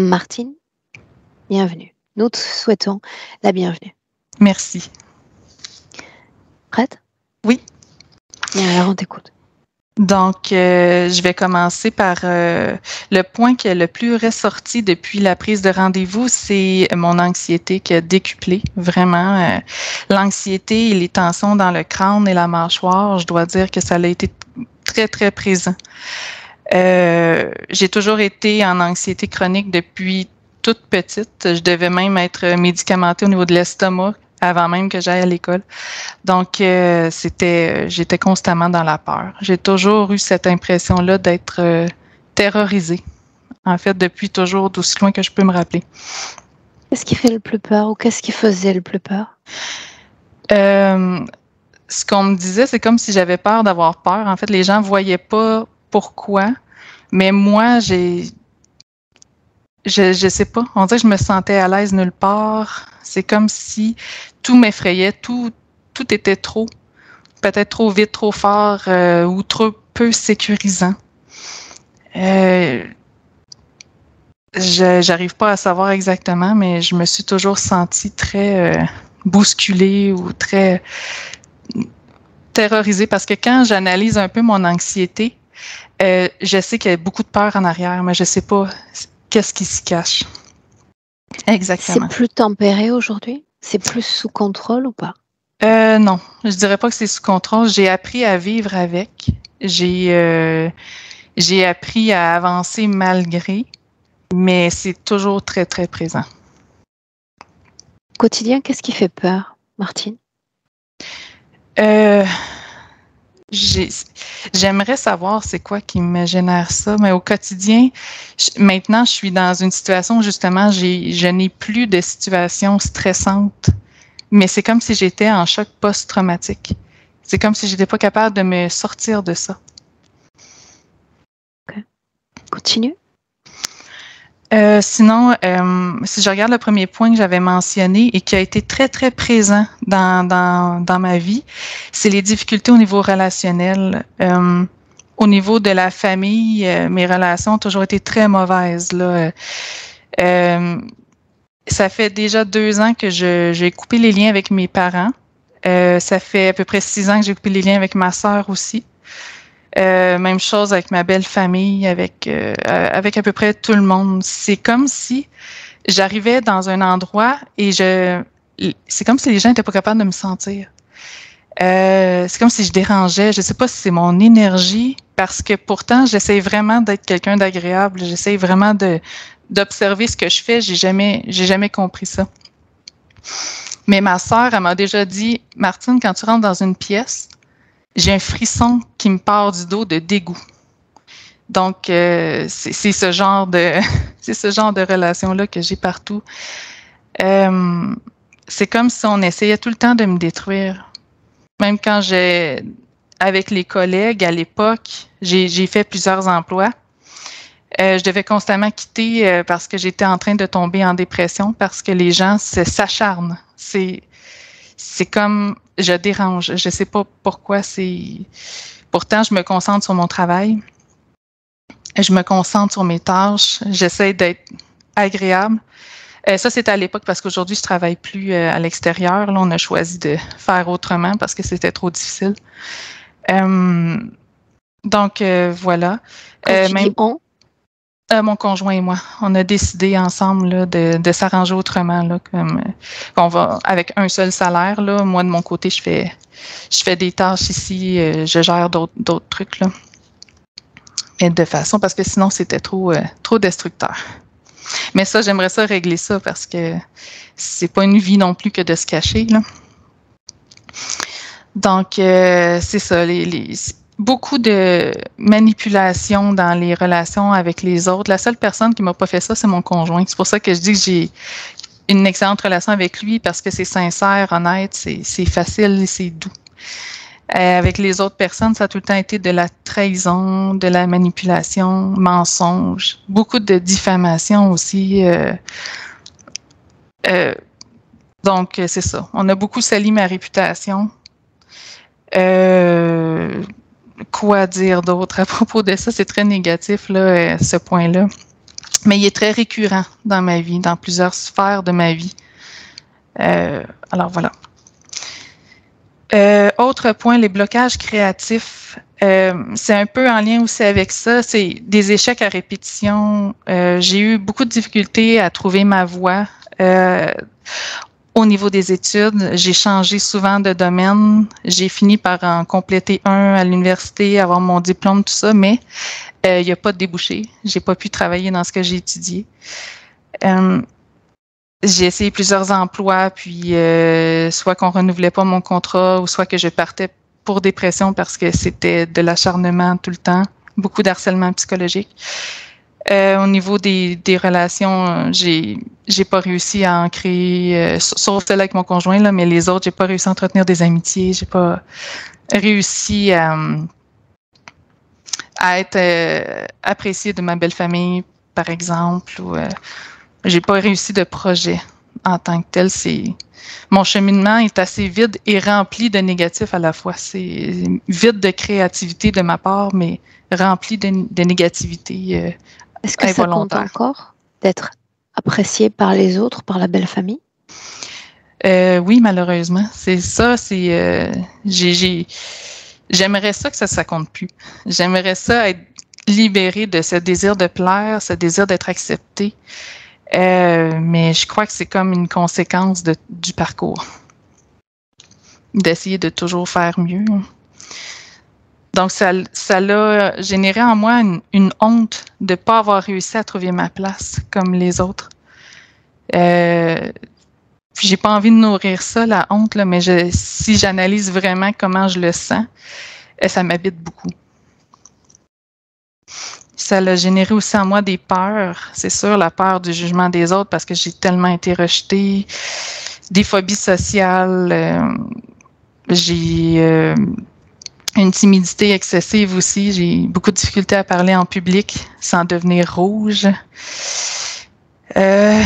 Martine, bienvenue. Nous te souhaitons la bienvenue. Merci. Prête? Oui. Bien, alors on t'écoute. Donc, je vais commencer par le point qui est le plus ressorti depuis la prise de rendez-vous, c'est mon anxiété qui a décuplé, vraiment. L'anxiété et les tensions dans le crâne et la mâchoire, je dois dire que ça a été très, très présent. J'ai toujours été en anxiété chronique depuis toute petite. Je devais même être médicamentée au niveau de l'estomac avant même que j'aille à l'école. Donc, j'étais constamment dans la peur. J'ai toujours eu cette impression-là d'être terrorisée, en fait, depuis toujours, d'aussi loin que je peux me rappeler. Qu'est-ce qui fait le plus peur ou qu'est-ce qui faisait le plus peur? Ce qu'on me disait, c'est comme si j'avais peur d'avoir peur. En fait, les gens ne voyaient pas pourquoi, mais moi, je sais pas, on dirait que je me sentais à l'aise nulle part. C'est comme si tout m'effrayait, tout était trop, peut-être trop vite, trop fort ou trop peu sécurisant. J'arrive pas à savoir exactement, mais je me suis toujours sentie très bousculée ou très terrorisée parce que quand j'analyse un peu mon anxiété, je sais qu'il y a beaucoup de peur en arrière, mais je sais pas qu'est-ce qui s'y cache. Exactement. C'est plus tempéré aujourd'hui? C'est plus sous contrôle ou pas? Non, je dirais pas que c'est sous contrôle. J'ai appris à vivre avec. J'ai appris à avancer malgré, mais c'est toujours très, très présent. Quotidien, qu'est-ce qui fait peur, Martine? J'aimerais savoir c'est quoi qui me génère ça, mais au quotidien, maintenant, je suis dans une situation où justement, je n'ai plus de situation stressante, mais c'est comme si j'étais en choc post-traumatique. C'est comme si j'étais pas capable de me sortir de ça. Okay. Continue. Sinon, si je regarde le premier point que j'avais mentionné et qui a été très, très présent dans ma vie, c'est les difficultés au niveau relationnel. Au niveau de la famille, mes relations ont toujours été très mauvaises, là. Ça fait déjà 2 ans que j'ai coupé les liens avec mes parents. Ça fait à peu près 6 ans que j'ai coupé les liens avec ma sœur aussi. Même chose avec ma belle famille, avec à peu près tout le monde. C'est comme si j'arrivais dans un endroit et c'est comme si les gens n'étaient pas capables de me sentir. C'est comme si je dérangeais. Je sais pas si c'est mon énergie, parce que pourtant, j'essaie vraiment d'être quelqu'un d'agréable. J'essaie vraiment d'observer ce que je fais. J'ai jamais compris ça. Mais ma sœur, elle m'a déjà dit, Martine, quand tu rentres dans une pièce, j'ai un frisson qui me part du dos de dégoût. Donc, c'est ce genre de relation-là que j'ai partout. C'est comme si on essayait tout le temps de me détruire. Même quand avec les collègues à l'époque, j'ai fait plusieurs emplois. Je devais constamment quitter parce que j'étais en train de tomber en dépression parce que les gens s'acharnent. C'est comme je dérange. Je sais pas pourquoi. Pourtant, je me concentre sur mon travail. Je me concentre sur mes tâches. J'essaie d'être agréable. Ça, c'était à l'époque parce qu'aujourd'hui, je travaille plus à l'extérieur. Là, on a choisi de faire autrement parce que c'était trop difficile. Donc, voilà. Quand tu dis on? Mon conjoint et moi, on a décidé ensemble là, de s'arranger autrement, là, comme qu'on va avec un seul salaire. Là. Moi, de mon côté, je fais des tâches ici, je gère d'autres trucs. Là. Mais de façon, parce que sinon, c'était trop destructeur. Mais ça, j'aimerais ça régler ça parce que c'est pas une vie non plus que de se cacher. Là. Donc, c'est ça. Beaucoup de manipulation dans les relations avec les autres. La seule personne qui m'a pas fait ça, c'est mon conjoint. C'est pour ça que je dis que j'ai une excellente relation avec lui parce que c'est sincère, honnête, c'est facile et c'est doux. Avec les autres personnes, ça a tout le temps été de la trahison, de la manipulation, mensonge, beaucoup de diffamation aussi. Donc, c'est ça. On a beaucoup sali ma réputation. Quoi dire d'autre à propos de ça? C'est très négatif, là, ce point-là. Mais il est très récurrent dans ma vie, dans plusieurs sphères de ma vie. Alors voilà. Autre point, les blocages créatifs. C'est un peu en lien aussi avec ça. C'est des échecs à répétition. J'ai eu beaucoup de difficultés à trouver ma voie. Au niveau des études, j'ai changé souvent de domaine. J'ai fini par en compléter un à l'université, avoir mon diplôme, tout ça, mais il n'y a pas de débouché. J'ai pas pu travailler dans ce que j'ai étudié. J'ai essayé plusieurs emplois, puis soit qu'on renouvelait pas mon contrat, ou soit que je partais pour dépression parce que c'était de l'acharnement tout le temps, beaucoup d'harcèlement psychologique. Au niveau des relations, j'ai pas réussi à en créer, sauf celle avec mon conjoint, là, mais les autres, j'ai pas réussi à entretenir des amitiés, j'ai pas réussi à être appréciée de ma belle famille, par exemple, ou j'ai pas réussi de projet en tant que tel. Mon cheminement est assez vide et rempli de négatifs à la fois. C'est vide de créativité de ma part, mais rempli de négativité. Est-ce que ça compte encore d'être apprécié par les autres, par la belle famille? Oui, malheureusement. C'est ça. J'aimerais ça que ça compte plus. J'aimerais ça être libérée de ce désir de plaire, ce désir d'être acceptée. Mais je crois que c'est comme une conséquence du parcours. D'essayer de toujours faire mieux. Donc, ça l'a généré en moi une honte de ne pas avoir réussi à trouver ma place comme les autres. Puis j'ai pas envie de nourrir ça, la honte, là, mais si j'analyse vraiment comment je le sens, ça m'habite beaucoup. Ça a généré aussi en moi des peurs. C'est sûr, la peur du jugement des autres parce que j'ai tellement été rejetée. Des phobies sociales. J'ai une timidité excessive aussi. J'ai beaucoup de difficultés à parler en public sans devenir rouge. J'ai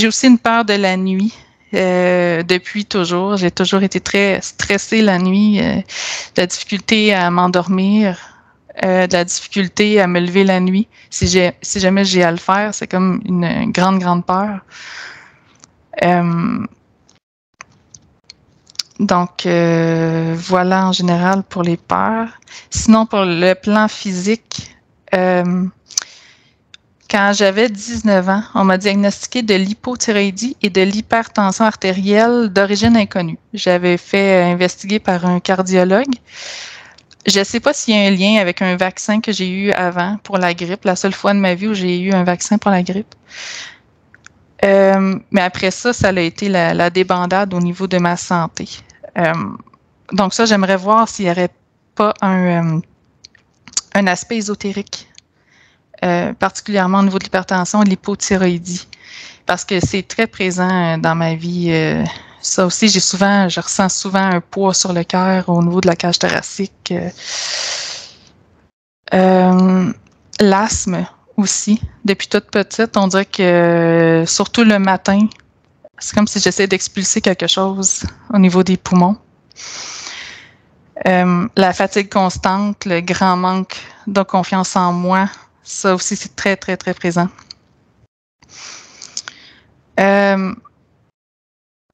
aussi une peur de la nuit. Depuis toujours. J'ai toujours été très stressée la nuit. De la difficulté à m'endormir. De la difficulté à me lever la nuit. Si jamais j'ai à le faire, c'est comme une grande, grande peur. Donc, voilà en général pour les peurs. Sinon, pour le plan physique, quand j'avais 19 ans, on m'a diagnostiqué de l'hypothyroïdie et de l'hypertension artérielle d'origine inconnue. J'avais fait investiguer par un cardiologue. Je ne sais pas s'il y a un lien avec un vaccin que j'ai eu avant pour la grippe, la seule fois de ma vie où j'ai eu un vaccin pour la grippe. Mais après ça, ça a été la débandade au niveau de ma santé. Donc ça, j'aimerais voir s'il n'y aurait pas un aspect ésotérique, particulièrement au niveau de l'hypertension et de l'hypothyroïdie, parce que c'est très présent dans ma vie. Ça aussi, je ressens souvent un poids sur le cœur au niveau de la cage thoracique. L'asthme aussi. Depuis toute petite, on dirait que surtout le matin, c'est comme si j'essayais d'expulser quelque chose au niveau des poumons. La fatigue constante, le grand manque de confiance en moi, ça aussi, c'est très, très, très présent.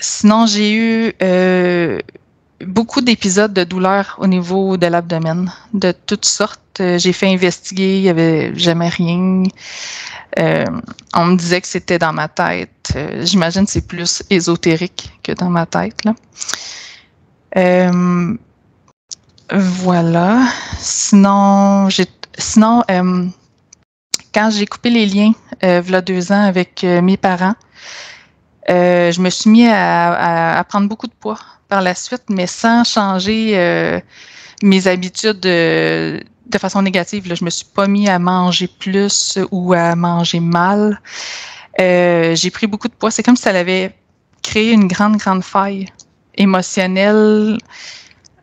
Sinon, j'ai eu beaucoup d'épisodes de douleur au niveau de l'abdomen, de toutes sortes. J'ai fait investiguer, il n'y avait jamais rien. On me disait que c'était dans ma tête. J'imagine que c'est plus ésotérique que dans ma tête, là. Voilà. Sinon, quand j'ai coupé les liens, il y a 2 ans avec mes parents, je me suis mis à prendre beaucoup de poids par la suite, mais sans changer mes habitudes de façon négative. Là. Je me suis pas mis à manger plus ou à manger mal. J'ai pris beaucoup de poids. C'est comme si ça avait créé une grande, grande faille émotionnelle.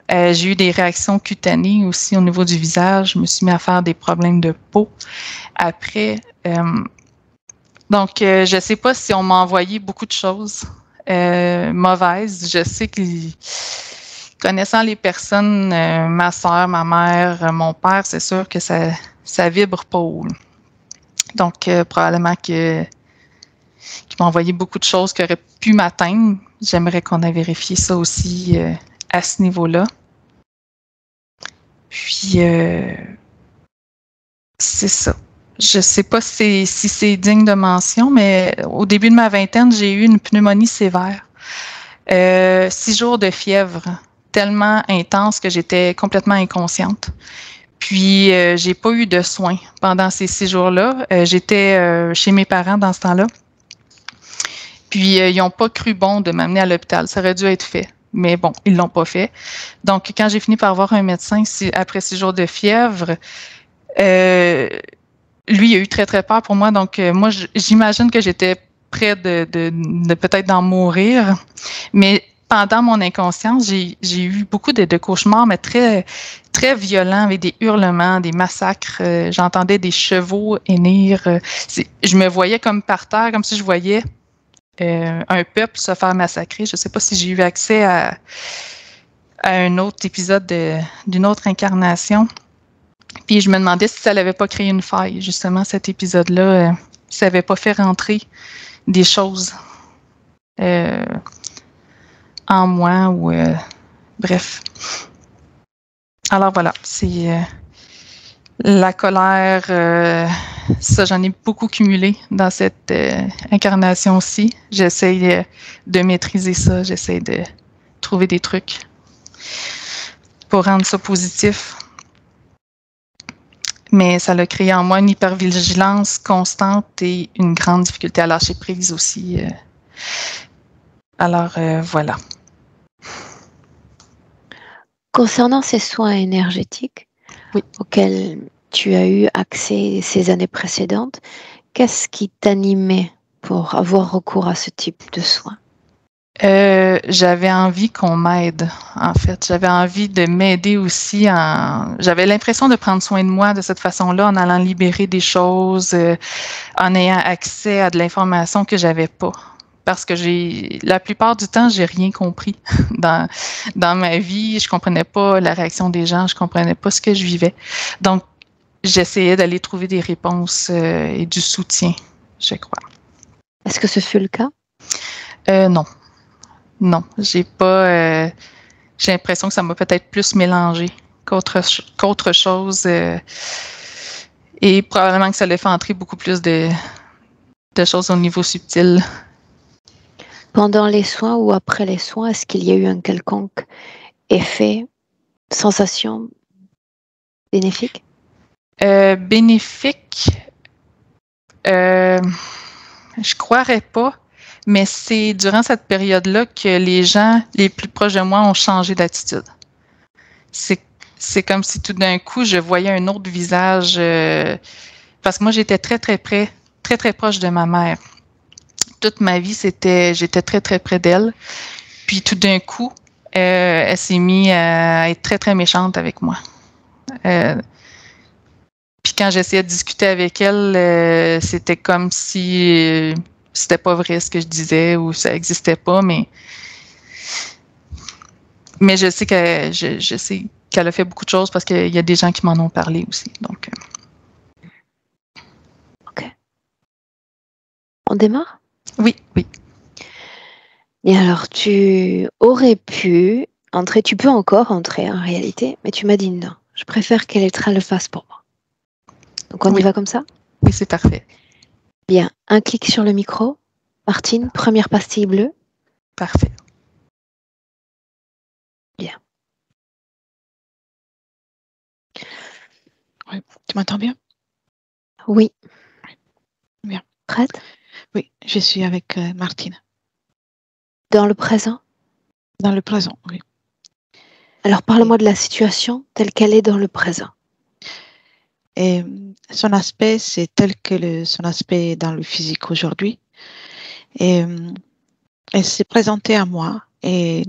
J'ai eu des réactions cutanées aussi au niveau du visage. Je me suis mis à faire des problèmes de peau. Après, donc, je ne sais pas si on m'a envoyé beaucoup de choses mauvaises. Je sais que, connaissant les personnes, ma soeur, ma mère, mon père, c'est sûr que ça vibre pas haut. Donc, probablement qu'il m'a envoyé beaucoup de choses qui auraient pu m'atteindre. J'aimerais qu'on ait vérifié ça aussi à ce niveau-là. Puis, c'est ça. Je ne sais pas si c'est digne de mention, mais au début de ma vingtaine, j'ai eu une pneumonie sévère. 6 jours de fièvre, tellement intense que j'étais complètement inconsciente. Puis, j'ai pas eu de soins pendant ces 6 jours-là. J'étais chez mes parents dans ce temps-là. Puis, ils n'ont pas cru bon de m'amener à l'hôpital. Ça aurait dû être fait. Mais bon, ils l'ont pas fait. Donc, quand j'ai fini par voir un médecin après 6 jours de fièvre, lui, il a eu très, très peur pour moi. Donc, moi, j'imagine que j'étais près de peut-être d'en mourir. Mais pendant mon inconscience, j'ai eu beaucoup de cauchemars, mais très, très violents, avec des hurlements, des massacres. J'entendais des chevaux hennir. Je me voyais comme par terre, comme si je voyais un peuple se faire massacrer. Je ne sais pas si j'ai eu accès à un autre épisode d'une autre incarnation. Puis je me demandais si ça n'avait pas créé une faille, justement, cet épisode-là. Si ça n'avait pas fait rentrer des choses en moi ou bref. Alors voilà, c'est la colère, ça j'en ai beaucoup cumulé dans cette incarnation-ci. J'essaie de maîtriser ça, j'essaie de trouver des trucs pour rendre ça positif. Mais ça a créé en moi une hypervigilance constante et une grande difficulté à lâcher prise aussi. Alors, voilà. Concernant ces soins énergétiques auxquels tu as eu accès ces années précédentes, qu'est-ce qui t'animait pour avoir recours à ce type de soins? J'avais envie qu'on m'aide, en fait. J'avais envie de m'aider aussi. J'avais l'impression de prendre soin de moi de cette façon-là, en allant libérer des choses, en ayant accès à de l'information que j'avais pas. Parce que la plupart du temps, j'ai rien compris dans ma vie. Je comprenais pas la réaction des gens, je comprenais pas ce que je vivais. Donc, j'essayais d'aller trouver des réponses et du soutien, je crois. Est-ce que ce fut le cas? Non. Non, j'ai pas. J'ai l'impression que ça m'a peut-être plus mélangé qu'autre chose. Et probablement que ça l'a fait entrer beaucoup plus de choses au niveau subtil. Pendant les soins ou après les soins, est-ce qu'il y a eu un quelconque effet, sensation bénéfique? Bénéfique, je croirais pas. Mais c'est durant cette période-là que les gens les plus proches de moi ont changé d'attitude. C'est comme si tout d'un coup, je voyais un autre visage. Parce que moi, j'étais très, très près, très, très proche de ma mère. Toute ma vie, j'étais très, très près d'elle. Puis tout d'un coup, elle s'est mise à être très, très méchante avec moi. Puis quand j'essayais de discuter avec elle, c'était comme si c'était pas vrai ce que je disais ou ça existait pas, mais je sais qu'elle a fait beaucoup de choses parce qu'il y a des gens qui m'en ont parlé aussi. Donc, OK. On démarre? Oui. Et alors, tu aurais pu entrer, tu peux encore entrer en réalité, mais tu m'as dit non. Je préfère qu'Electra le fasse pour moi. Donc, on y va comme ça? Oui, c'est parfait. Bien, un clic sur le micro. Martine, première pastille bleue. Parfait. Bien. Oui. Tu m'entends bien? Oui. Bien. Prête? Oui, je suis avec Martine. Dans le présent? Dans le présent, oui. Alors, parle-moi de la situation telle qu'elle est dans le présent. Et son aspect, c'est tel que son aspect dans le physique aujourd'hui. Et elle s'est présentée à moi et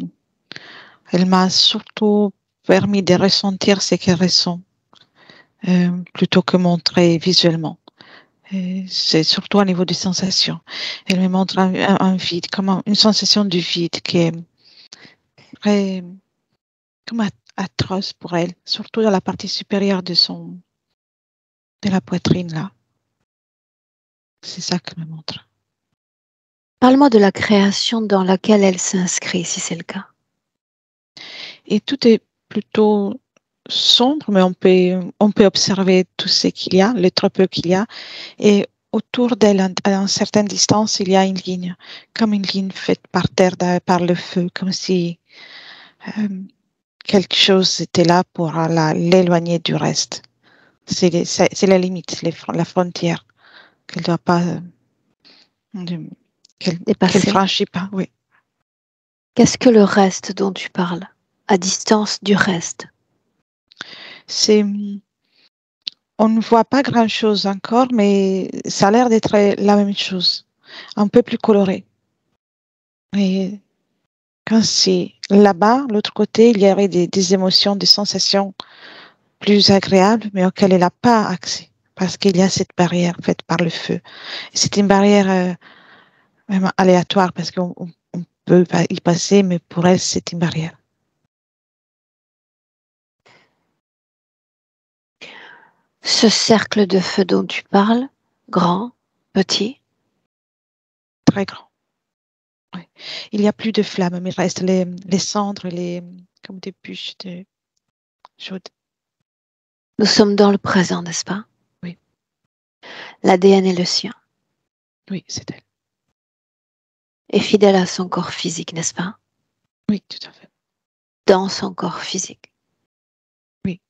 elle m'a surtout permis de ressentir ce qu'elle ressent plutôt que montrer visuellement. Et c'est surtout au niveau des sensations. Elle me montre un vide, comme une sensation de vide qui est très comme atroce pour elle, surtout dans la partie supérieure de la poitrine là. C'est ça qu'elle me montre. Parle-moi de la création dans laquelle elle s'inscrit, si c'est le cas. Et tout est plutôt sombre, mais on peut observer tout ce qu'il y a, le très peu qu'il y a. Et autour d'elle, à une certaine distance, il y a une ligne, comme une ligne faite par terre par le feu, comme si euh, quelque chose était là pour l'éloigner du reste. C'est la limite, la frontière qu'elle ne doit pas, qu'elle franchit pas. Oui. Qu'est-ce que le reste dont tu parles, à distance du reste? On ne voit pas grand-chose encore, mais ça a l'air d'être la même chose, un peu plus coloré. Et quand c'est là-bas, l'autre côté, il y aurait des émotions, des sensations plus agréables, mais auxquelles elle n'a pas accès, parce qu'il y a cette barrière faite par le feu. C'est une barrière même aléatoire, parce qu'on peut y passer, mais pour elle, c'est une barrière. Ce cercle de feu dont tu parles, grand, petit? Très grand. Ouais. Il n'y a plus de flammes, mais il reste les cendres, comme des bûches chaudes. Nous sommes dans le présent, n'est-ce pas? Oui. L'ADN est le sien. Oui, c'est elle. Et fidèle à son corps physique, n'est-ce pas? Oui, tout à fait. Dans son corps physique. Oui.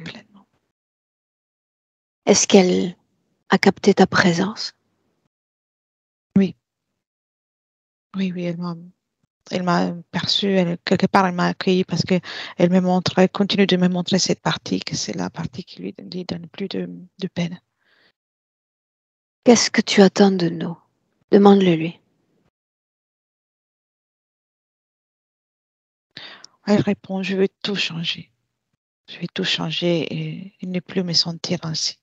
Pleinement. Est-ce qu'elle a capté ta présence? Oui. Oui, elle m'a perçue, quelque part, elle m'a accueillie parce que elle continue de me montrer cette partie, que c'est la partie qui lui donne plus de peine. Qu'est-ce que tu attends de nous? Demande-le lui. Elle répond, je veux tout changer. Je vais tout changer et ne plus me sentir ainsi.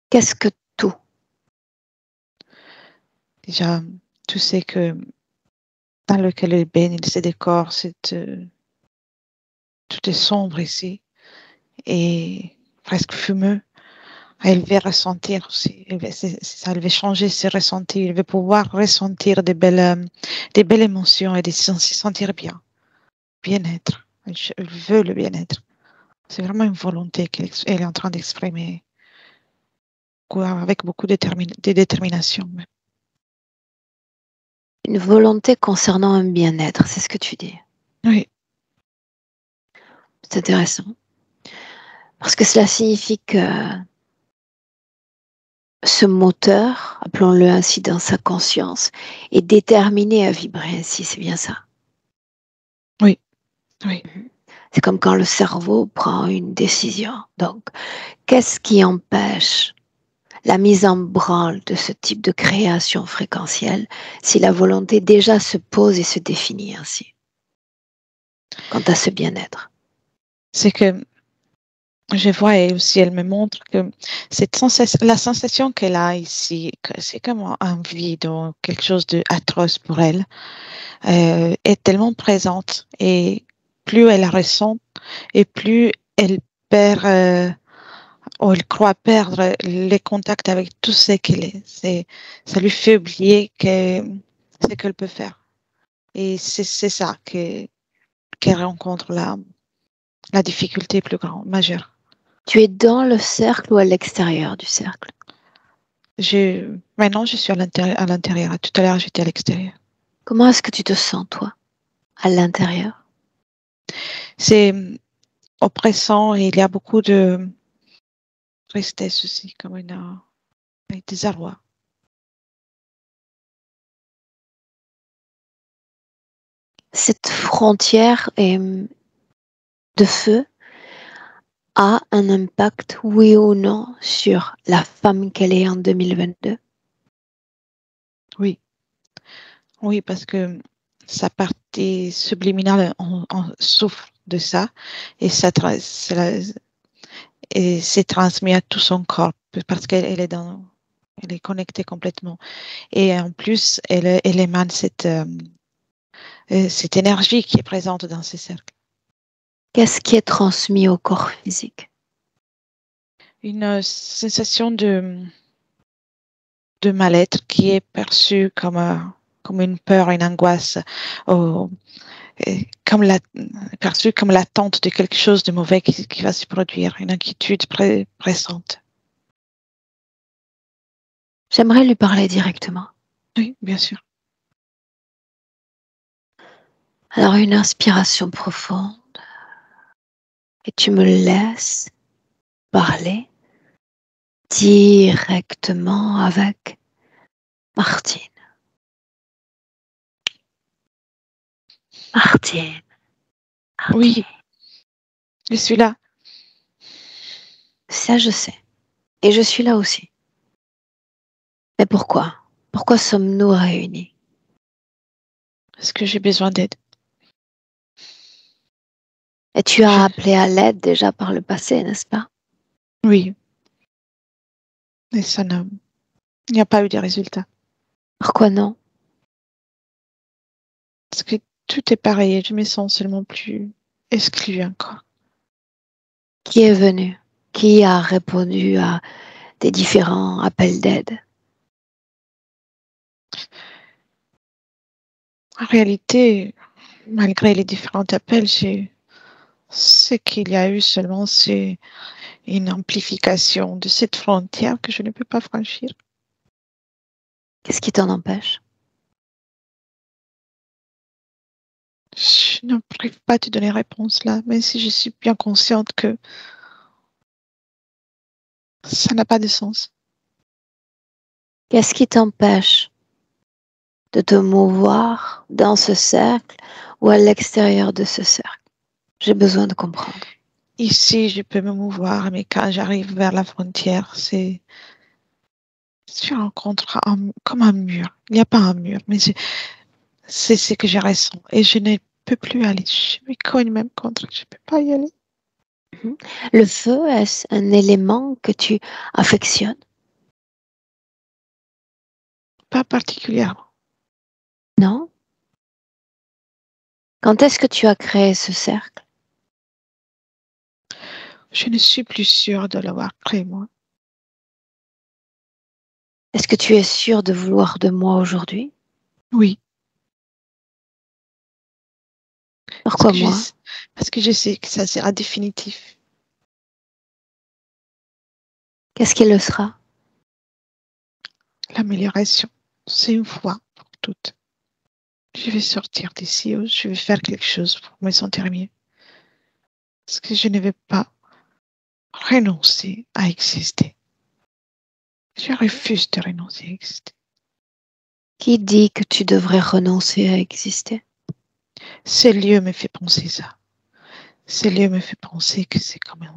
Qu'est-ce que tout? Déjà, tu sais que dans lequel elle baigne, ce décor, tout est sombre ici et presque fumeux. Elle veut ressentir aussi, c'est ça, elle veut changer ses ressentis, elle veut pouvoir ressentir des belles émotions et se sentir bien-être. Elle veut le bien-être. C'est vraiment une volonté qu'elle est en train d'exprimer avec beaucoup de détermination. Une volonté concernant un bien-être, c'est ce que tu dis. Oui. C'est intéressant. Parce que cela signifie que ce moteur, appelons-le ainsi dans sa conscience, est déterminé à vibrer ainsi, c'est bien ça? Oui. Oui. C'est comme quand le cerveau prend une décision. Donc, qu'est-ce qui empêche la mise en branle de ce type de création fréquentielle si la volonté déjà se pose et se définit ainsi quant à ce bien-être? C'est que je vois et aussi elle me montre que la sensation qu'elle a ici, que c'est comme un vide ou quelque chose d'atroce pour elle, est tellement présente et plus elle la ressent et plus elle perd ou elle croit perdre les contacts avec tout ce qu'elle est. Ça lui fait oublier ce qu'elle peut faire. Et c'est ça qu'elle rencontre la difficulté plus grande, majeure. Tu es dans le cercle ou à l'extérieur du cercle? Maintenant, je suis à l'intérieur. Tout à l'heure, j'étais à l'extérieur. Comment est-ce que tu te sens, toi, à l'intérieur? C'est oppressant et il y a beaucoup de tristesse aussi, comme un désarroi. Cette frontière de feu a un impact, oui ou non, sur la femme qu'elle est en 2022? Oui, oui, parce que sa partie subliminale on souffre de ça et et c'est transmis à tout son corps parce elle est connectée complètement. Et en plus, elle émane cette énergie qui est présente dans ces cercles. Qu'est-ce qui est transmis au corps physique? Une sensation de mal-être qui est perçu comme une peur, une angoisse, perçu comme l'attente de quelque chose de mauvais qui va se produire, une inquiétude pressante. J'aimerais lui parler directement. Oui, bien sûr. Alors une inspiration profonde et tu me laisses parler directement avec Martine. Martine. Oui, je suis là. Ça, je sais. Et je suis là aussi. Mais pourquoi? Pourquoi sommes-nous réunis? Parce que j'ai besoin d'aide. Et tu as appelé à l'aide déjà par le passé, n'est-ce pas? Oui. Et ça il n'y a pas eu de résultat. Pourquoi non? Parce que tout est pareil. Je me sens seulement plus exclue encore. Qui est venu? Qui a répondu à des différents appels d'aide? En réalité, malgré les différents appels, ce qu'il y a eu seulement, c'est une amplification de cette frontière que je ne peux pas franchir. Qu'est-ce qui t'en empêche? Je n'arrive pas à te donner réponse là, même si je suis bien consciente que ça n'a pas de sens. Qu'est-ce qui t'empêche de te mouvoir dans ce cercle ou à l'extérieur de ce cercle? J'ai besoin de comprendre. Ici, je peux me mouvoir, mais quand j'arrive vers la frontière, je rencontre comme un mur. Il n'y a pas un mur, mais c'est ce que je ressens. Et je ne peux plus aller. Je me cogne même contre. Je ne peux pas y aller. Le feu, est-ce un élément que tu affectionnes? Pas particulièrement. Non? Quand est-ce que tu as créé ce cercle? Je ne suis plus sûre de l'avoir créé, moi. Est-ce que tu es sûr de vouloir de moi aujourd'hui? Oui. Pourquoi moi? Parce que je sais que ça sera définitif. Qu'est-ce qui le sera? L'amélioration, c'est une fois pour toutes. Je vais sortir d'ici, je vais faire quelque chose pour me sentir mieux. Parce que je ne vais pas renoncer à exister. Je refuse de renoncer à exister. Qui dit que tu devrais renoncer à exister? Ce lieu me fait penser ça. Ce lieu me fait penser que c'est comme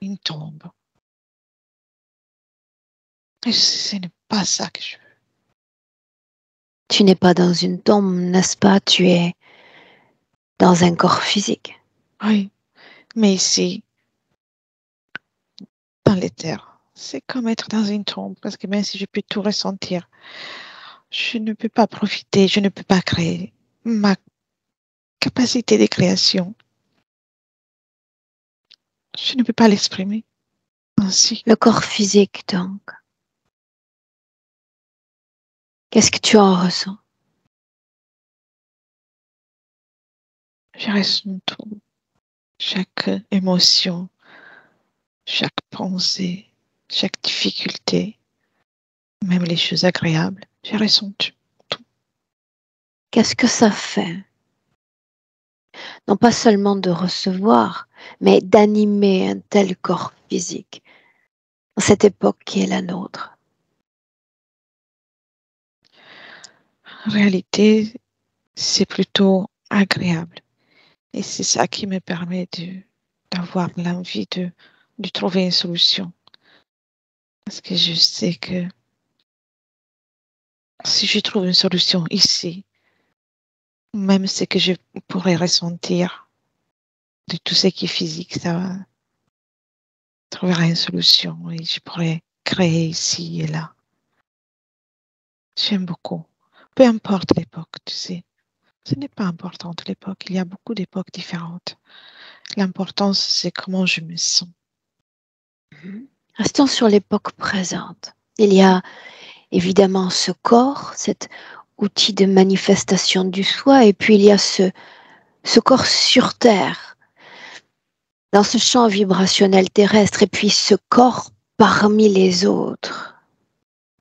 une tombe. Et ce n'est pas ça que je veux. Tu n'es pas dans une tombe, n'est-ce pas? Tu es dans un corps physique. Oui, mais ici, dans les terres, c'est comme être dans une tombe, parce que même si je peux tout ressentir, je ne peux pas profiter, je ne peux pas créer. Ma capacité de création, je ne peux pas l'exprimer ainsi. Le corps physique, donc. Qu'est-ce que tu en ressens? Je ressens tout, chaque émotion, chaque pensée, chaque difficulté, même les choses agréables. Je ressens tout. Qu'est-ce que ça fait? Non pas seulement de recevoir, mais d'animer un tel corps physique dans cette époque qui est la nôtre. En réalité, c'est plutôt agréable. Et c'est ça qui me permet d'avoir l'envie de trouver une solution. Parce que je sais que si je trouve une solution ici, même ce que je pourrais ressentir de tout ce qui est physique, ça trouvera une solution et je pourrais créer ici et là. J'aime beaucoup. Peu importe l'époque, tu sais. Ce n'est pas important l'époque. Il y a beaucoup d'époques différentes. L'importance, c'est comment je me sens. Restons sur l'époque présente. Il y a évidemment ce corps, cet outil de manifestation du soi, et puis il y a ce corps sur Terre, dans ce champ vibrationnel terrestre, et puis ce corps parmi les autres,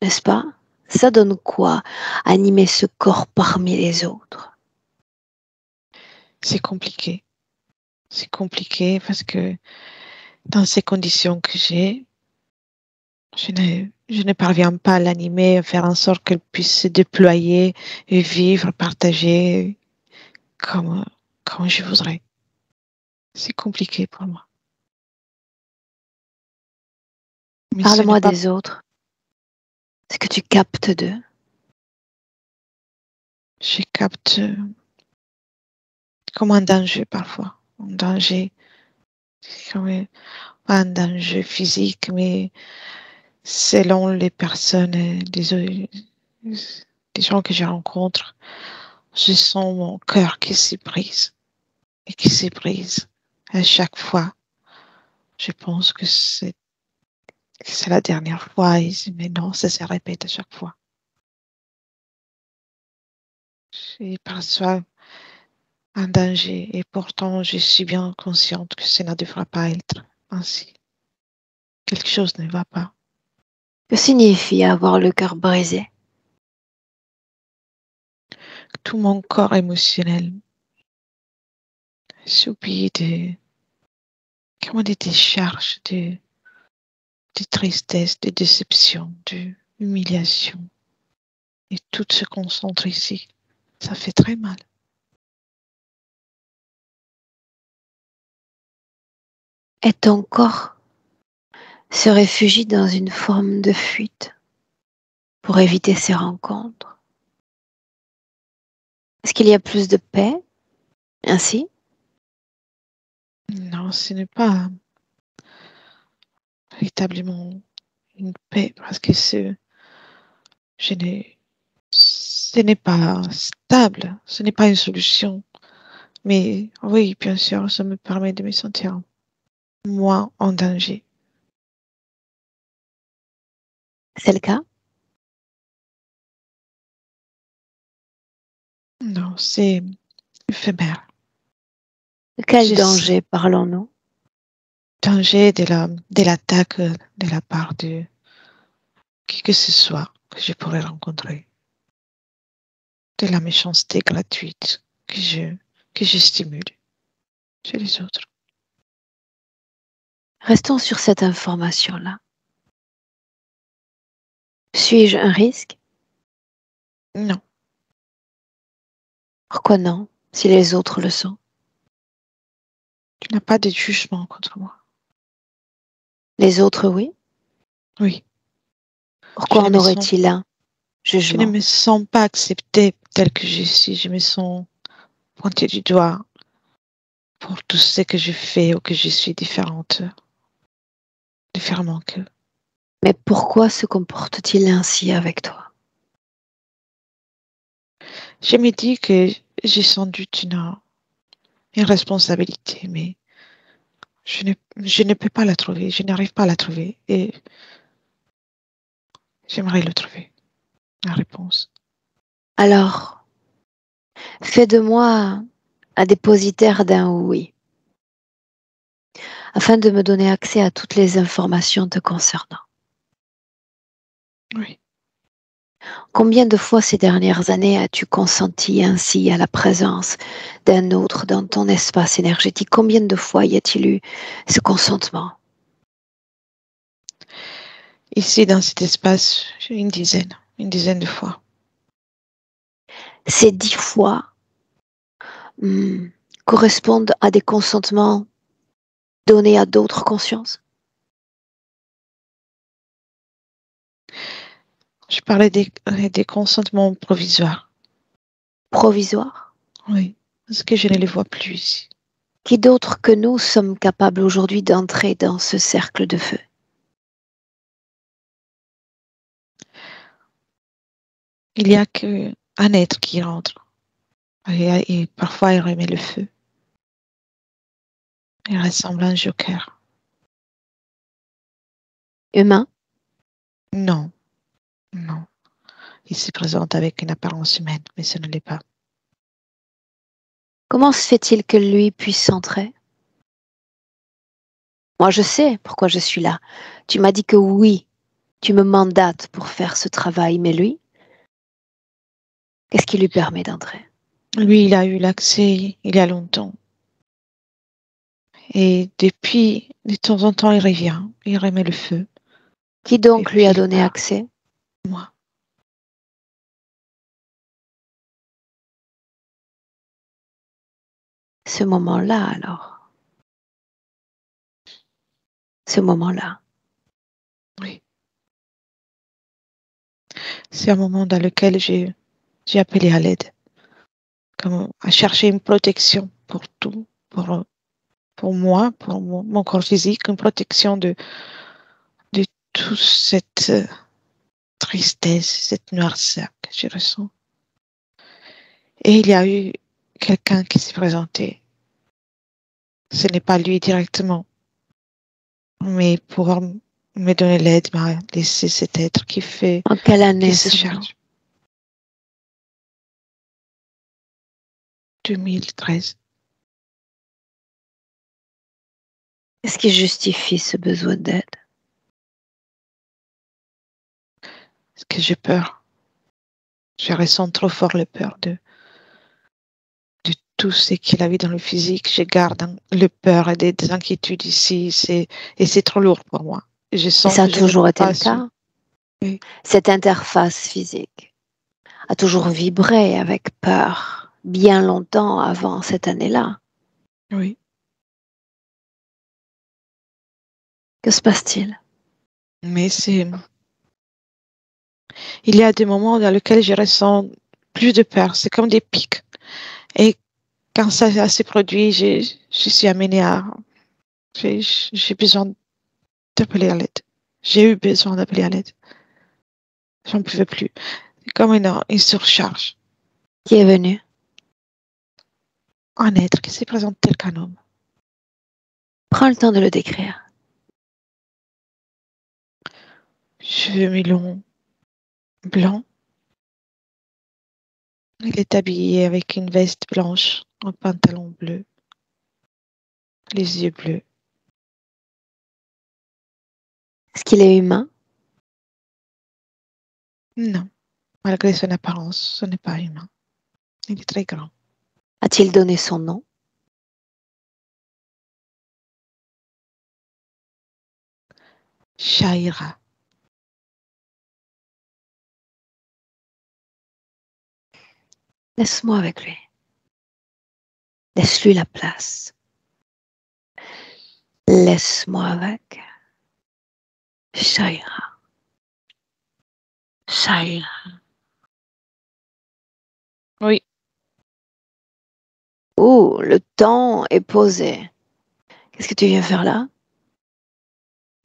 n'est-ce pas? Ça donne quoi, animer ce corps parmi les autres? C'est compliqué. C'est compliqué parce que dans ces conditions que j'ai, je ne parviens pas à l'animer, à faire en sorte qu'elle puisse se déployer et vivre, partager comme, comme je voudrais. C'est compliqué pour moi. Mais Parle-moi des autres. Ce que tu captes d'eux. Je capte comme un danger parfois. Un danger, comme, pas un danger physique, mais selon les personnes, les gens que je rencontre, je sens mon cœur qui se brise et qui se brise à chaque fois. Je pense que c'est la dernière fois, mais non, ça se répète à chaque fois. Je perçois un danger et pourtant je suis bien consciente que ça ne devra pas être ainsi. Quelque chose ne va pas. Que signifie avoir le cœur brisé? Tout mon corps émotionnel subit des charges de tristesse, de déception, d'humiliation. Et tout se concentre ici. Ça fait très mal. Et ton corps se réfugie dans une forme de fuite pour éviter ces rencontres. Est-ce qu'il y a plus de paix ainsi? Non, ce n'est pas véritablement une paix parce que ce n'est pas stable, ce n'est pas une solution. Mais oui, bien sûr, ça me permet de me sentir moins en danger. C'est le cas? Non, c'est éphémère. De quel Je danger parlons-nous? danger de l'attaque de la part de qui que ce soit que je pourrais rencontrer, de la méchanceté gratuite que je stimule chez les autres. Restons sur cette information-là. Suis-je un risque? Non, Pourquoi non, si les autres le sont? tu n'as pas de jugement contre moi. Les autres, oui. Oui, je Pourquoi ne en me sens, aurait-il un je ne jugement? me sens pas acceptée telle que je suis. Je me sens pointée du doigt pour tout ce que je fais ou que je suis différemment qu'eux. Mais pourquoi se comporte-t-il ainsi avec toi? Je me dis que j'ai sans doute une responsabilité, mais je ne peux pas la trouver, je n'arrive pas à la trouver et j'aimerais le trouver, la réponse. Alors, fais de moi un dépositaire d'un oui, afin de me donner accès à toutes les informations te concernant. Oui, Combien de fois ces dernières années as-tu consenti ainsi à la présence d'un autre dans ton espace énergétique? Combien de fois y a-t-il eu ce consentement? ici dans cet espace, j'ai une dizaine de fois. Ces 10 fois hmm, correspondent à des consentements donnés à d'autres consciences? Je parlais des consentements provisoires. Provisoires? Oui, parce que je ne les vois plus ici. Qui d'autre que nous sommes capables aujourd'hui d'entrer dans ce cercle de feu? Il n'y a qu'un être qui rentre et parfois il remet le feu. Il ressemble à un joker. Humain? Non, non. il se présente avec une apparence humaine, mais ce ne l'est pas. Comment se fait-il que lui puisse entrer? Moi, je sais pourquoi je suis là. Tu m'as dit que oui, tu me mandates pour faire ce travail, mais lui, qu'est-ce qui lui permet d'entrer? Lui, il a eu l'accès il y a longtemps. Et depuis, de temps en temps, il revient. Il remet le feu. Qui donc Et lui puis a il donné part. accès? Moi. Ce moment-là, alors. Ce moment-là. Oui. C'est un moment dans lequel j'ai appelé à l'aide. Comme à chercher une protection pour tout. Pour moi, pour mon corps physique, une protection de toute cette tristesse, cette noirceur que je ressens. Et il y a eu quelqu'un qui s'est présenté. Ce n'est pas lui directement, mais pour me donner l'aide, m'a laissé cet être qui En quelle qui année se seulement? charge. 2013. Qu'est-ce qui justifie ce besoin d'aide? Parce que j'ai peur. Je ressens trop fort la peur de tout ce qu'il a vu dans le physique. Je garde le peur et des inquiétudes ici. Et c'est trop lourd pour moi. Je Et sens ça a que je ne toujours peux été pas le assumer. cas? Oui. Cette interface physique a toujours vibré avec peur, bien longtemps avant cette année-là. Oui. Que se passe-t-il? Mais il y a des moments dans lesquels je ressens plus de peur. C'est comme des pics. Et quand ça se produit, je suis amenée à, j'ai besoin d'appeler à l'aide. J'ai eu besoin d'appeler à l'aide. J'en pouvais plus. C'est comme une surcharge. Qui est venu? Un être qui se présente tel qu'un homme. Prends le temps de le décrire. Cheveux mi-longs, blancs. Il est habillé avec une veste blanche, un pantalon bleu, les yeux bleus. Est-ce qu'il est humain? Non, malgré son apparence, ce n'est pas humain. Il est très grand. A-t-il donné son nom? Shaira. Laisse-moi avec lui. Laisse-lui la place. Laisse-moi avec Shaira. Shaira. Oui, Oh, le temps est posé. Qu'est-ce que tu viens faire là?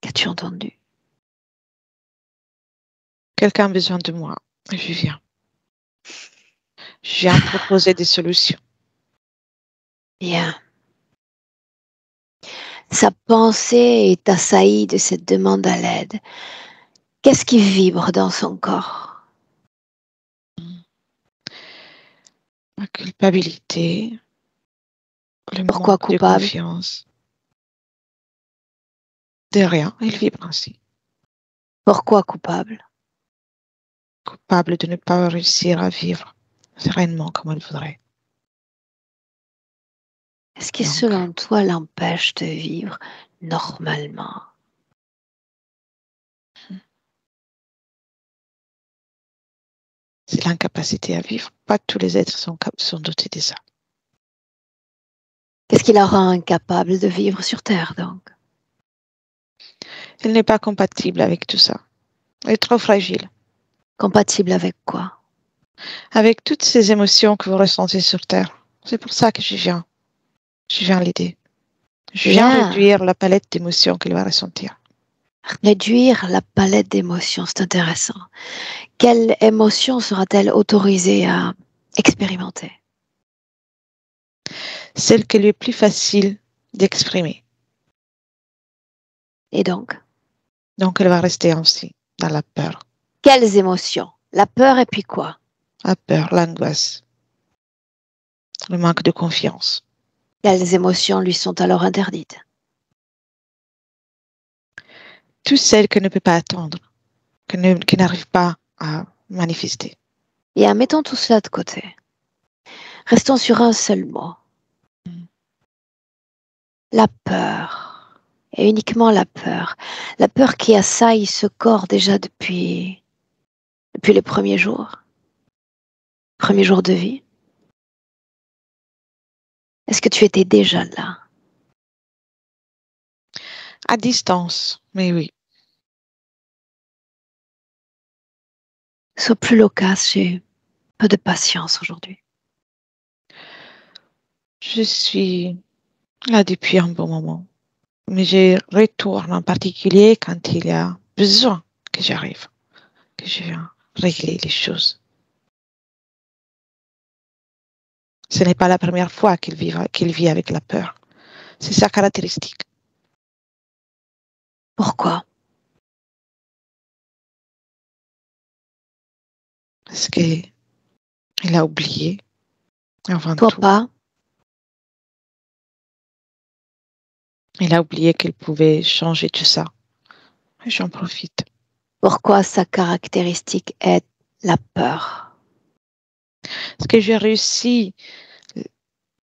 Qu'as-tu entendu? quelqu'un a besoin de moi. Je viens. Je viens proposer des solutions. Bien. Sa pensée est assaillie de cette demande à l'aide. Qu'est-ce qui vibre dans son corps? La culpabilité, le Pourquoi manque de coupable? confiance. De rien, il vibre ainsi. Pourquoi coupable? Coupable de ne pas réussir à vivre sereinement comme il voudrait. Est-ce qui, Donc, selon toi, l'empêche de vivre normalement? c'est l'incapacité à vivre. Pas tous les êtres sont dotés de ça. Qu'est-ce qui la rend incapable de vivre sur Terre, donc? Il n'est pas compatible avec tout ça. Il est trop fragile. Compatible avec quoi? Avec toutes ces émotions que vous ressentez sur Terre. C'est pour ça que je viens. Je viens l'aider. Je viens Bien. réduire la palette d'émotions qu'il va ressentir. Réduire la palette d'émotions, c'est intéressant. Quelle émotion sera-t-elle autorisée à expérimenter? Celle qui lui est plus facile d'exprimer. Et donc, Donc, elle va rester ainsi, dans la peur. quelles émotions La peur et puis quoi? La peur, l'angoisse, le manque de confiance. Quelles émotions lui sont alors interdites? Toutes celles que ne peut pas attendre, qui n'arrive pas à manifester. Et mettons tout cela de côté. Restons sur un seul mot. La peur. Et uniquement la peur. La peur qui assaille ce corps déjà depuis les premiers jours. Premiers jours de vie. Est-ce que tu étais déjà là? À distance, mais oui. Sois plus loquace, j'ai peu de patience aujourd'hui. Je suis là depuis un bon moment. Mais je retourne en particulier quand il y a besoin que j'arrive, que je viens régler les choses. Ce n'est pas la première fois qu'il vit avec la peur. C'est sa caractéristique. Pourquoi? Parce qu'il a oublié avant Toi tout. pas? Il a oublié qu'il pouvait changer tout ça. Et j'en profite. Pourquoi sa caractéristique est la peur? Parce que j'ai réussi à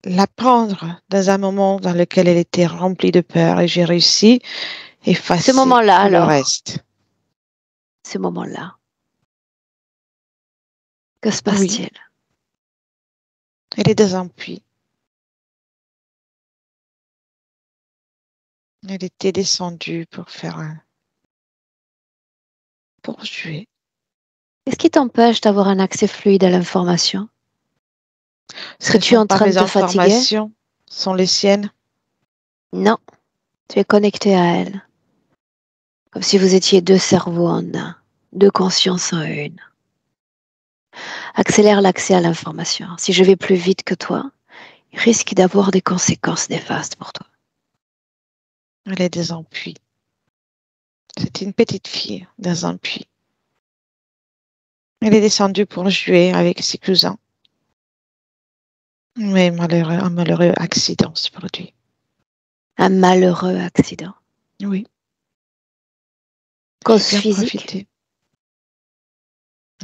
l'apprendre dans un moment dans lequel elle était remplie de peur et j'ai réussi à effacer Ce moment-là tout le alors? reste. Ce moment-là. Que se Oui, passe-t-il? elle est dans un puits. Elle était descendue pour jouer. Qu'est-ce qui t'empêche d'avoir un accès fluide à l'information? Est-ce Ce que ne tu es sont en pas train de mes te fatiguer? informations, ce sont les siennes. Non, tu es connecté à elle. Comme si vous étiez deux cerveaux en un, deux consciences en une. Accélère l'accès à l'information. Si je vais plus vite que toi, il risque d'avoir des conséquences néfastes pour toi. Elle est dans un puits. C'est une petite fille dans un puits. Elle est descendue pour jouer avec ses cousins. Mais un malheureux accident se produit. Un malheureux accident. Oui, j'ai Cause bien physique? profité.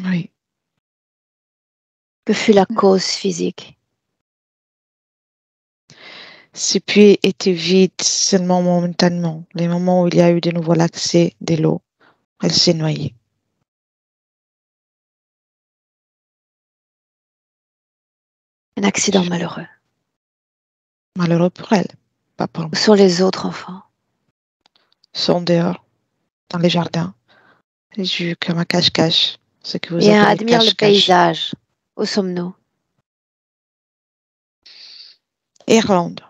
Oui. Que fut la cause physique? Ce puits était vide seulement momentanément. Les moments où il y a eu de nouveau l'accès de l'eau, elle s'est noyée. Un accident malheureux. Malheureux pour elle, pas pour Où moi. sont les autres enfants? Ils sont dehors, dans les jardins. J'ai eu comme un cache-cache, ce que vous Viens, appelez admire le cache-cache. paysage. Où sommes-nous? Irlande,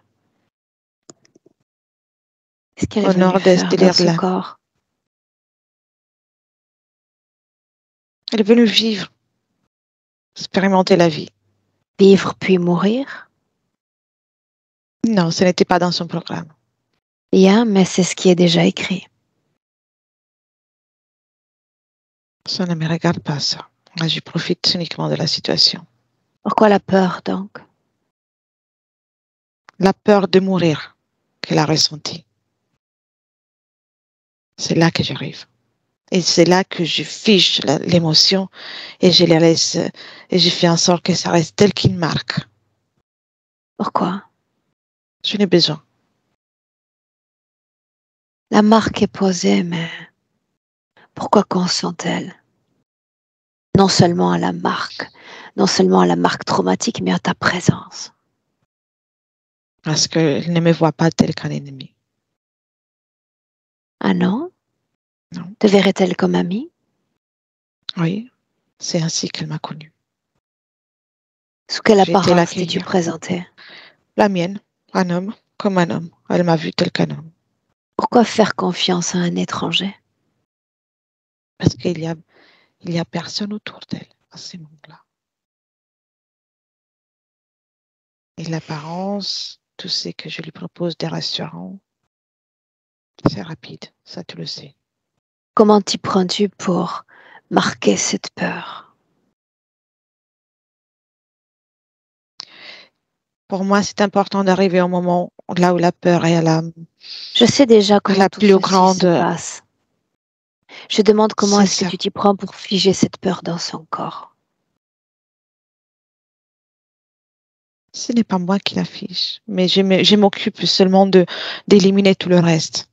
Qu'est-ce qu'elle est au venue nord-est faire de dans ce l'Irlande. corps? Elle est venue vivre, expérimenter la vie. Vivre puis mourir? Non, ce n'était pas dans son programme. Bien, mais c'est ce qui est déjà écrit. Ça ne me regarde pas, ça. Moi, je profite uniquement de la situation. Pourquoi la peur donc? La peur de mourir qu'elle a ressentie. C'est là que j'arrive. Et c'est là que je fiche l'émotion et je la laisse, et je fais en sorte que ça reste tel qu'une marque. Pourquoi? Je n'ai besoin. La marque est posée, mais pourquoi consent-elle? Non seulement à la marque, non seulement à la marque traumatique, mais à ta présence. Parce qu'elle ne me voit pas tel qu'un ennemi. Ah non? Non. Te verrait-elle comme amie? Oui, c'est ainsi qu'elle m'a connue. Sous quelle J'ai été apparence t'es-tu l'accueillir. présenté? La mienne, un homme, comme un homme. Elle m'a vu tel qu'un homme. Pourquoi faire confiance à un étranger? Parce il y a personne autour d'elle à ce moment-là. Et l'apparence, tout ce que je lui propose des restaurants, c'est rapide, ça tu le sais. Comment t'y prends-tu pour marquer cette peur? Pour moi, c'est important d'arriver au moment là où la peur est Je sais déjà comment la tout plus ceci se grande. passe. Je demande comment C'est est-ce que ça. tu t'y prends pour figer cette peur dans son corps. Ce n'est pas moi qui l'affiche, mais je m'occupe seulement d'éliminer tout le reste.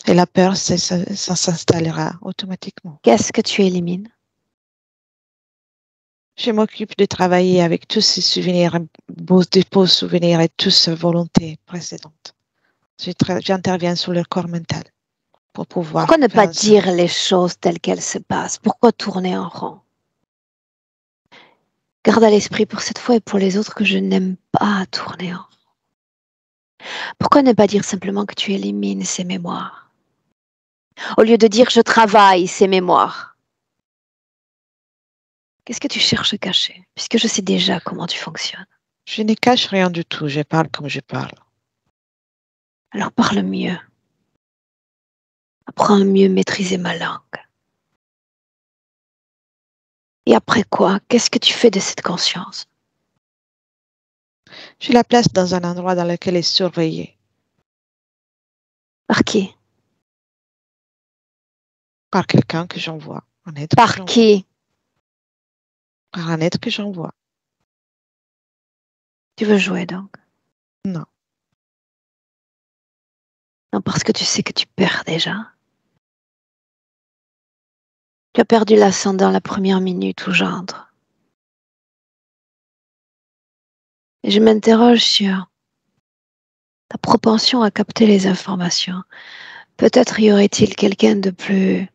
Et la peur, ça s'installera automatiquement. Qu'est-ce que tu élimines? Je m'occupe de travailler avec tous ces souvenirs, des beaux souvenirs et toutes ces volontés précédentes. J'interviens sur le corps mental pour pouvoir Pourquoi ne pas faire ça. dire les choses telles qu'elles se passent? Pourquoi tourner en rond? Garde à l'esprit pour cette fois et pour les autres que je n'aime pas tourner en rond. Pourquoi ne pas dire simplement que tu élimines ces mémoires? Au lieu de dire je travaille ces mémoires. Qu'est-ce que tu cherches à cacher? Puisque je sais déjà comment tu fonctionnes. Je ne cache rien du tout, je parle comme je parle. Alors parle mieux. Apprends à mieux maîtriser ma langue. Et après quoi, qu'est-ce que tu fais de cette conscience? Je la place dans un endroit dans lequel elle est surveillée. Par qui? Par quelqu'un que j'envoie. Un être que Par j'envoie. qui? Par un être que j'envoie. Tu veux jouer donc? Non. Non, parce que tu sais que tu perds déjà. Tu as perdu l'ascendant la première minute où j'entre. Et je m'interroge sur ta propension à capter les informations. Peut-être y aurait-il quelqu'un de plus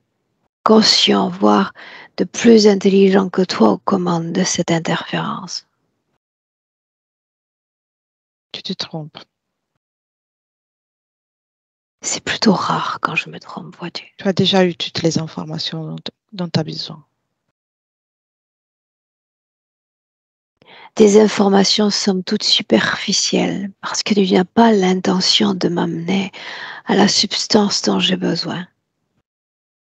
conscient, voire de plus intelligent que toi aux commandes de cette interférence. Tu te trompes. C'est plutôt rare quand je me trompe, vois-tu. Tu as déjà eu toutes les informations dont tu as besoin. Des informations somme toute superficielles parce que tu n'as pas l'intention de m'amener à la substance dont j'ai besoin.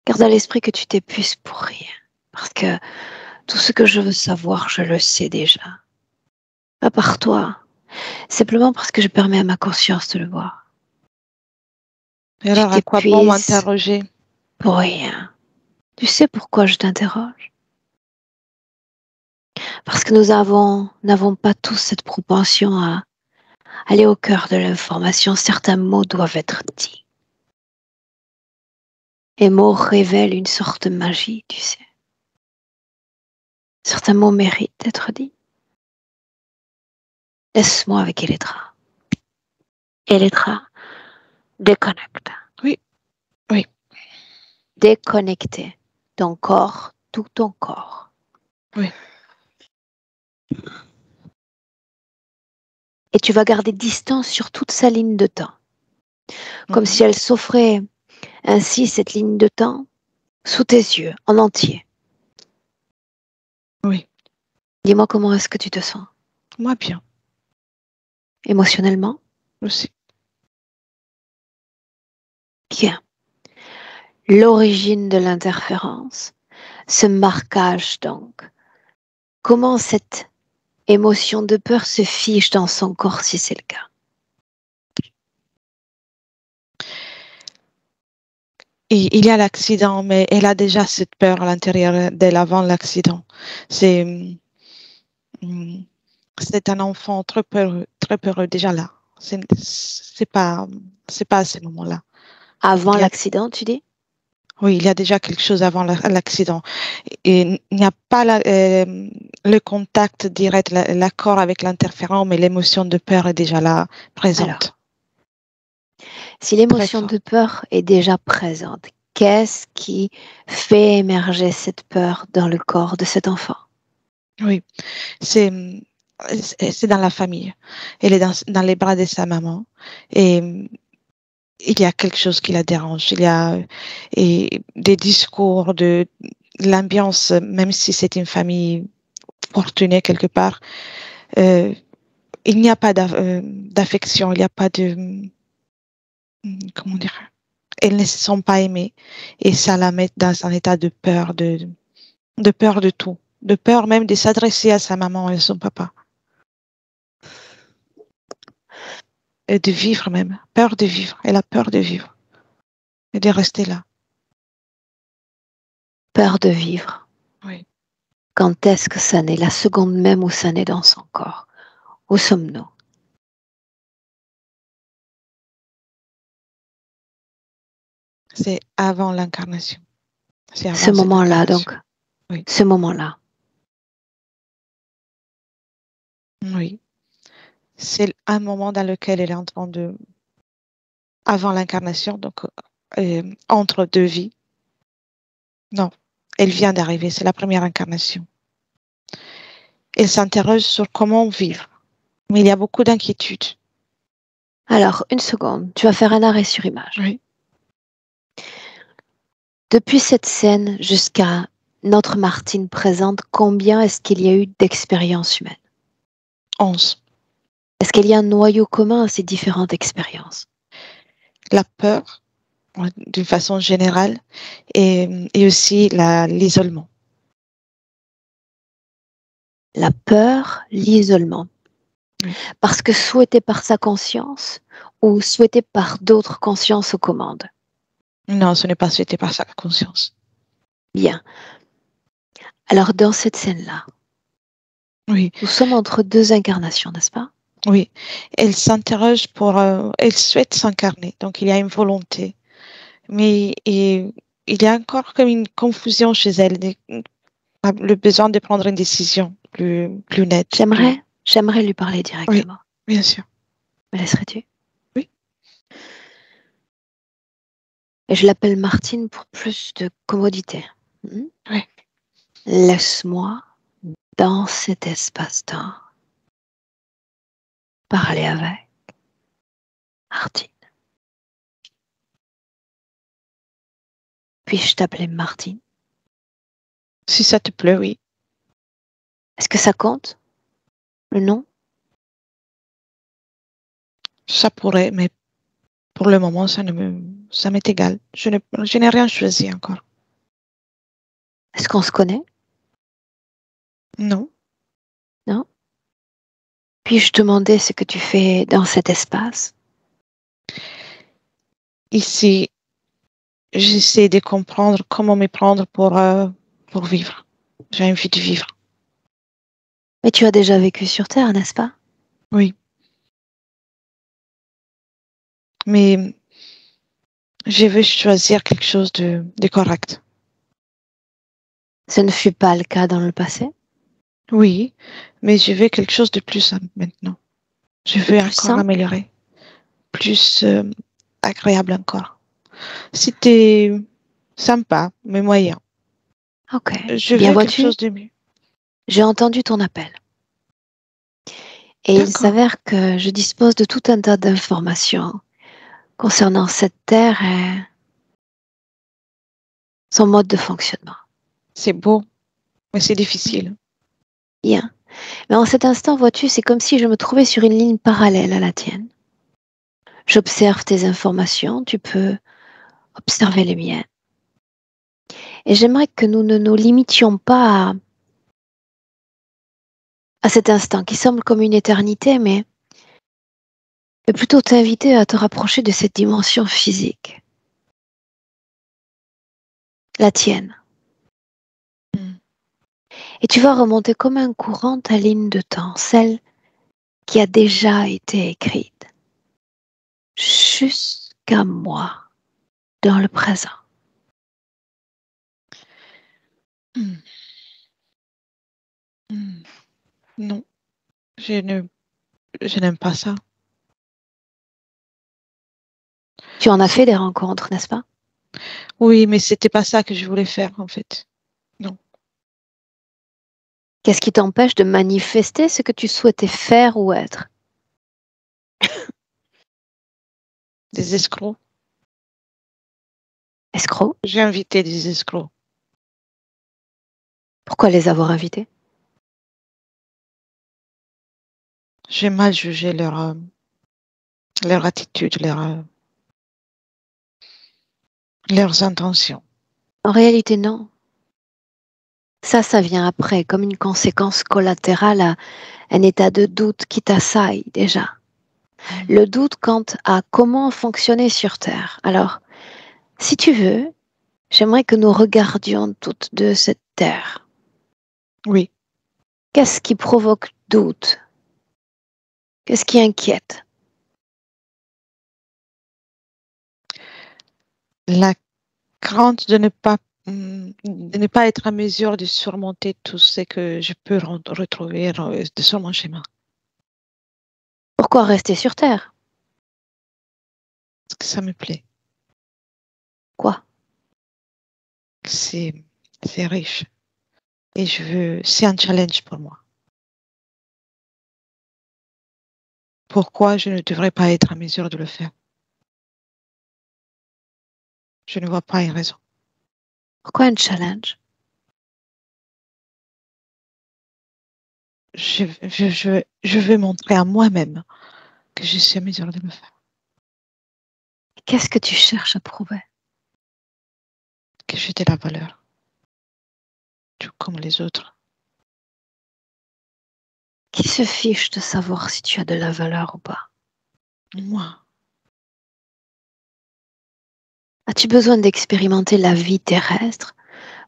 Garde à l'esprit que tu t'épuises pour rien, parce que tout ce que je veux savoir, je le sais déjà. Pas par toi, simplement parce que je permets à ma conscience de le voir. Et alors, Tu à quoi bon t'épuises m'interroger? pour rien. Tu sais pourquoi je t'interroge? Parce que nous n'avons pas tous cette propension à aller au cœur de l'information. Certains mots doivent être dits. Les mots révèlent une sorte de magie, tu sais. Certains mots méritent d'être dits. Laisse-moi avec Elétra. Elétra, déconnecte. Oui, oui. Déconnecter ton corps, tout ton corps. Oui. Et tu vas garder distance sur toute sa ligne de temps. Comme si elle s'offrait ainsi cette ligne de temps sous tes yeux, en entier. Oui. Dis-moi comment est-ce que tu te sens? Moi, bien. Émotionnellement? Aussi. Bien. L'origine de l'interférence, ce marquage donc. Comment cette émotion de peur se fiche dans son corps si c'est le cas? Et il y a l'accident, mais elle a déjà cette peur à l'intérieur d'elle avant l'accident. C'est un enfant très peureux déjà là. C'est pas à ce moment-là. Avant Il y a- l'accident, tu dis? oui, il y a déjà quelque chose avant l'accident. Et il n'y a pas le contact direct, l'accord avec l'interférent, mais l'émotion de peur est déjà là, présente. Alors, si l'émotion de peur est déjà présente, qu'est-ce qui fait émerger cette peur dans le corps de cet enfant? Oui, c'est dans la famille. Elle est dans les bras de sa maman et il y a quelque chose qui la dérange. Il y a des discours, de l'ambiance, même si c'est une famille fortunée quelque part, il n'y a pas d'affection, il n'y a pas de, comment dire, elles ne se sont pas aimées et ça la met dans un état de peur, de peur de tout, de peur même de s'adresser à sa maman et à son papa. Et de vivre même, peur de vivre. Elle a peur de vivre et de rester là. Peur de vivre. Oui. Quand est-ce que ça naît? La seconde même où ça naît dans son corps. Où sommes-nous? C'est avant l'incarnation. C'est avant Ce cette moment-là, incarnation. donc. Oui. Ce moment-là. Oui. C'est un moment dans lequel elle est en train de, avant l'incarnation, donc entre deux vies. Non, elle vient d'arriver, c'est la première incarnation. Elle s'interroge sur comment vivre, mais il y a beaucoup d'inquiétudes. Alors, une seconde, tu vas faire un arrêt sur image. Oui. Depuis cette scène jusqu'à notre Martine présente, combien est-ce qu'il y a eu d'expériences humaines? 11. Est-ce qu'il y a un noyau commun à ces différentes expériences? La peur, d'une façon générale, et aussi l'isolement. La peur, l'isolement. Oui. Parce que souhaité par sa conscience ou souhaité par d'autres consciences aux commandes? Non, ce n'est pas souhaité par sa conscience. Bien. Alors, dans cette scène-là, Oui, nous sommes entre deux incarnations, n'est-ce pas? oui. Elle s'interroge elle souhaite s'incarner, donc il y a une volonté. Mais il y a encore comme une confusion chez elle, le besoin de prendre une décision plus nette. J'aimerais lui parler Oui, directement. bien sûr. Me laisserais-tu? Oui. Et je l'appelle Martine pour plus de commodité. Hmm? Oui. Laisse-moi, dans cet espace-temps, parler avec Martine. Puis-je t'appeler Martine? Si ça te plaît, oui. Est-ce que ça compte, le nom? Ça pourrait, mais pour le moment, ça m'est égal. Je n'ai rien choisi encore. Est-ce qu'on se connaît? Non. Non? Puis-je demander ce que tu fais dans cet espace? Ici, j'essaie de comprendre comment m'y prendre pour vivre. J'ai envie de vivre. Mais tu as déjà vécu sur Terre, n'est-ce pas? Oui. Mais je veux choisir quelque chose de correct. Ce ne fut pas le cas dans le passé? Oui, mais je veux quelque chose de plus simple maintenant. Je veux Plus encore simple? améliorer. Plus agréable encore. C'était sympa, mais moyen. Ok. Je Bien veux quelque vois-tu, chose de mieux. j'ai entendu ton appel. Et il D'accord. s'avère que je dispose de tout un tas d'informations concernant cette Terre et son mode de fonctionnement. C'est beau, mais c'est difficile. Bien. Mais en cet instant, vois-tu, c'est comme si je me trouvais sur une ligne parallèle à la tienne. J'observe tes informations, tu peux observer les miennes. Et j'aimerais que nous ne nous limitions pas à cet instant qui semble comme une éternité, mais plutôt t'inviter à te rapprocher de cette dimension physique, la tienne. Mm. Et tu vas remonter comme un courant ta ligne de temps, celle qui a déjà été écrite, jusqu'à moi, dans le présent. Mm. Mm. Non, je n'aime pas ça. Tu en as C'est- fait des rencontres, n'est-ce pas? Oui, mais c'était pas ça que je voulais faire en fait. Non. Qu'est-ce qui t'empêche de manifester ce que tu souhaitais faire ou être? Des escrocs. Escroc? J'ai invité des escrocs. Pourquoi les avoir invités? J'ai mal jugé leur attitude, leurs intentions. En réalité, non. Ça vient après, comme une conséquence collatérale à un état de doute qui t'assaille déjà. Le doute quant à comment fonctionner sur Terre. Alors, si tu veux, j'aimerais que nous regardions toutes deux cette Terre. Oui. Qu'est-ce qui provoque doute? Qu'est-ce qui inquiète? La crainte de ne pas être en mesure de surmonter tout ce que je peux retrouver sur mon chemin. Pourquoi rester sur Terre? Parce que ça me plaît. Quoi? C'est riche. Et c'est un challenge pour moi. Pourquoi je ne devrais pas être en mesure de le faire? Je ne vois pas une raison. Pourquoi un challenge? Je veux montrer à moi-même que je suis en mesure de le faire. Qu'est-ce que tu cherches à prouver? Que j'ai de la valeur. Tout comme les autres. Qui se fiche de savoir si tu as de la valeur ou pas? Moi. As-tu besoin d'expérimenter la vie terrestre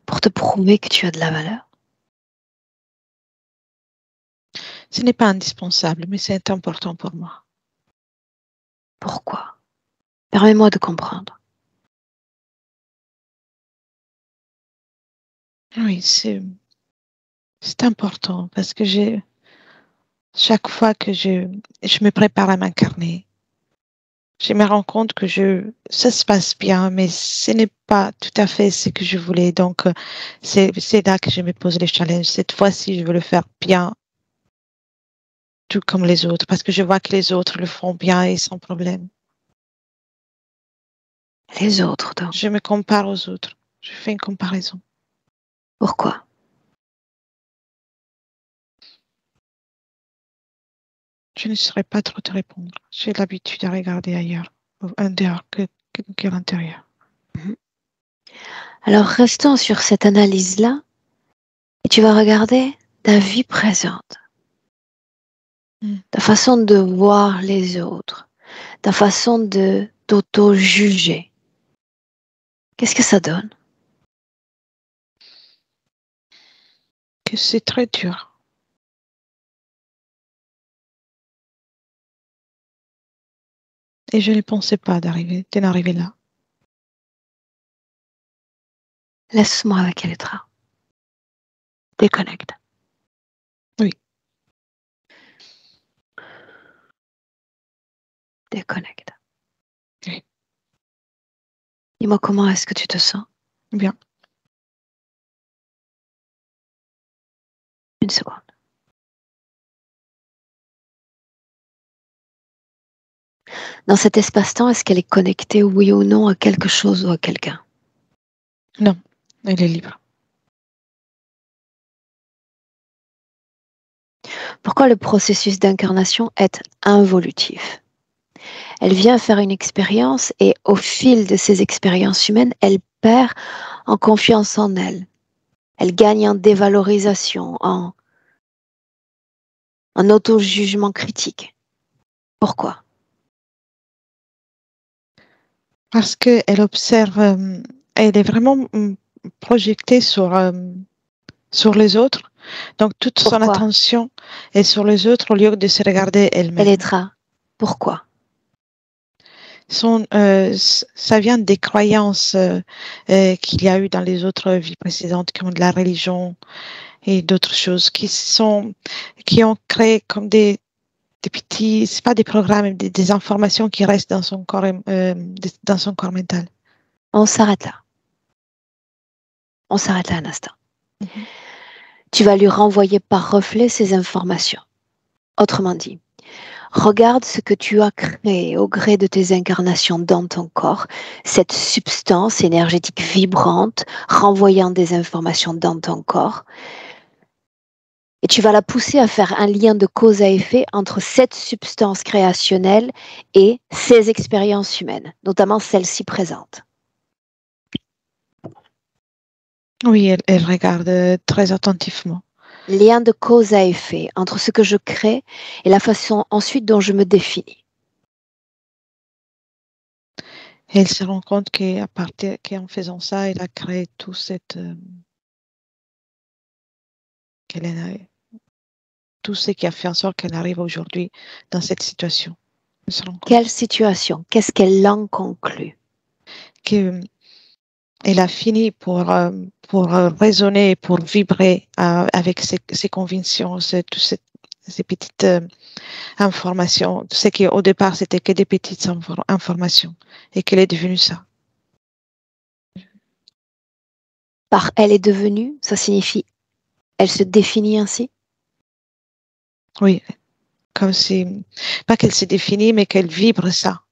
pour te prouver que tu as de la valeur? Ce n'est pas indispensable, mais c'est important pour moi. Pourquoi? Permets-moi de comprendre. Oui, c'est important parce que chaque fois que je me prépare à m'incarner, je me rends compte que ça se passe bien, mais ce n'est pas tout à fait ce que je voulais. Donc, c'est là que je me pose les challenges. Cette fois-ci, je veux le faire bien, tout comme les autres, parce que je vois que les autres le font bien et sans problème. Les autres, donc. Je me compare aux autres. Je fais une comparaison. Pourquoi? Je ne saurais pas trop te répondre. J'ai l'habitude de regarder ailleurs, en dehors que l'intérieur. Alors restons sur cette analyse-là et tu vas regarder ta vie présente, ta façon de voir les autres, ta façon de t'auto-juger. Qu'est-ce que ça donne? Que c'est très dur. Et je ne pensais pas d'en arriver là. Laisse-moi avec Elettra. Déconnecte. Oui. Déconnecte. Oui. Dis-moi comment est-ce que tu te sens? Bien. Une seconde. Dans cet espace-temps, est-ce qu'elle est connectée, oui ou non, à quelque chose ou à quelqu'un? Non, elle est libre. Pourquoi le processus d'incarnation est involutif? Elle vient faire une expérience et au fil de ces expériences humaines, elle perd en confiance en elle. Elle gagne en dévalorisation, en auto-jugement critique. Pourquoi? Parce qu'elle observe, elle est vraiment projetée sur les autres. Donc, toute son Pourquoi? attention est sur les autres au lieu de se regarder elle-même. Elettra, pourquoi? Ça vient des croyances qu'il y a eu dans les autres vies précédentes, comme de la religion et d'autres choses qui ont créé comme des petits, c'est pas des programmes, des informations qui restent dans son corps mental. On s'arrête là. On s'arrête là un instant. Tu vas lui renvoyer par reflet ces informations. Autrement dit, regarde ce que tu as créé au gré de tes incarnations dans ton corps, cette substance énergétique vibrante renvoyant des informations dans ton corps. Et tu vas la pousser à faire un lien de cause à effet entre cette substance créationnelle et ces expériences humaines, notamment celles-ci présentes. Oui, elle regarde très attentivement. Lien de cause à effet entre ce que je crée et la façon ensuite dont je me définis. Et elle se rend compte qu'en faisant ça, elle a créé tout tout ce qui a fait en sorte qu'elle arrive aujourd'hui dans cette situation. Elle se rend compte Quelle situation? Qu'est-ce qu'elle en conclut? qu'elle a fini pour raisonner, pour vibrer avec ses convictions, toutes ces petites informations, ce qui au départ c'était que des petites informations, et qu'elle est devenue ça. Par elle est devenue, ça signifie elle se définit ainsi? Oui, comme si, pas qu'elle s'est définie, mais qu'elle vibre ça.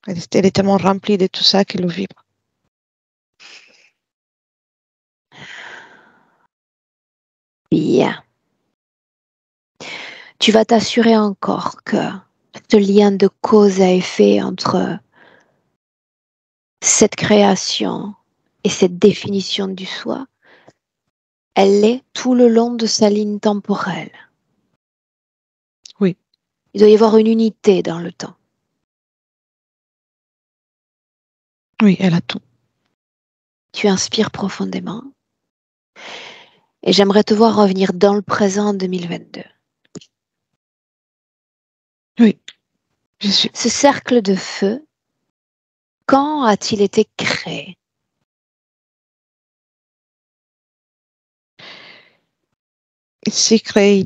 Elle est tellement remplie de tout ça qu'elle le vibre. Bien. Tu vas t'assurer encore que ce lien de cause à effet entre cette création et cette définition du soi, elle est tout le long de sa ligne temporelle. Oui. Il doit y avoir une unité dans le temps. Oui, elle a tout. Tu inspires profondément. Et j'aimerais te voir revenir dans le présent en 2022. Oui, je suis. Ce cercle de feu, quand a-t-il été créé? Il s'est créé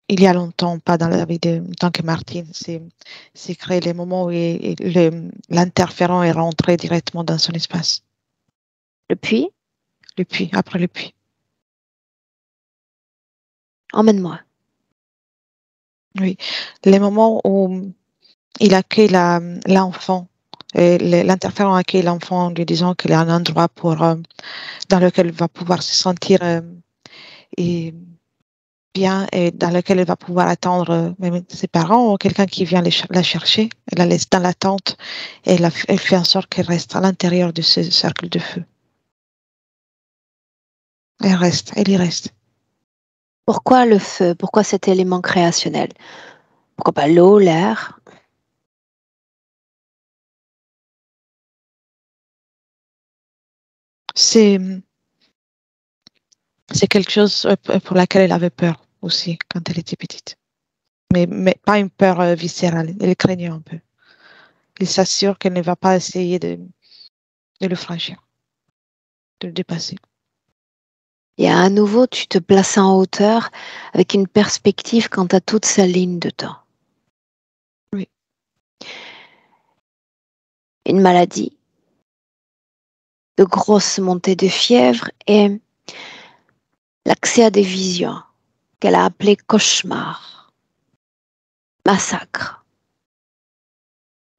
il y a longtemps, pas dans la vie de tant que Martine. C'est créé les moments où l'interférent est rentré directement dans son espace. Le puits? Le puits, après le puits. Emmène-moi. Oui, les moments où il accueille l'enfant, l'interférent accueille l'enfant en lui disant qu'il y a un endroit dans lequel il va pouvoir se sentir et bien et dans lequel elle va pouvoir attendre même ses parents ou quelqu'un qui vient la chercher. Elle la laisse dans l'attente et elle fait en sorte qu'elle reste à l'intérieur de ce cercle de feu. Elle y reste. Pourquoi le feu? Pourquoi cet élément créationnel? Pourquoi pas l'eau, l'air? C'est quelque chose pour laquelle elle avait peur aussi quand elle était petite. Mais pas une peur viscérale. Elle craignait un peu. Elle s'assure qu'elle ne va pas essayer de le franchir, de le dépasser. Et à nouveau, tu te places en hauteur avec une perspective quant à toute sa ligne de temps. Oui. Une maladie, de grosses montées de fièvre et l'accès à des visions qu'elle a appelées cauchemars, massacres.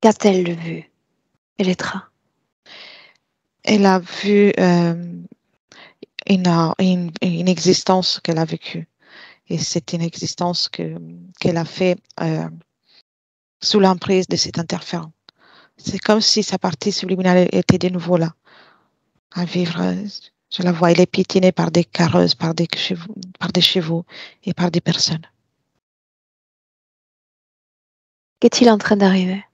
Qu'a-t-elle vu, Elettra? Elle a vu une existence qu'elle a vécue. Et c'est une existence qu'elle a fait sous l'emprise de cet interférent. C'est comme si sa partie subliminale était de nouveau là, à vivre. Je la vois, elle est piétinée par des carrosses, par des chevaux et par des personnes. Qu'est-il en train d'arriver?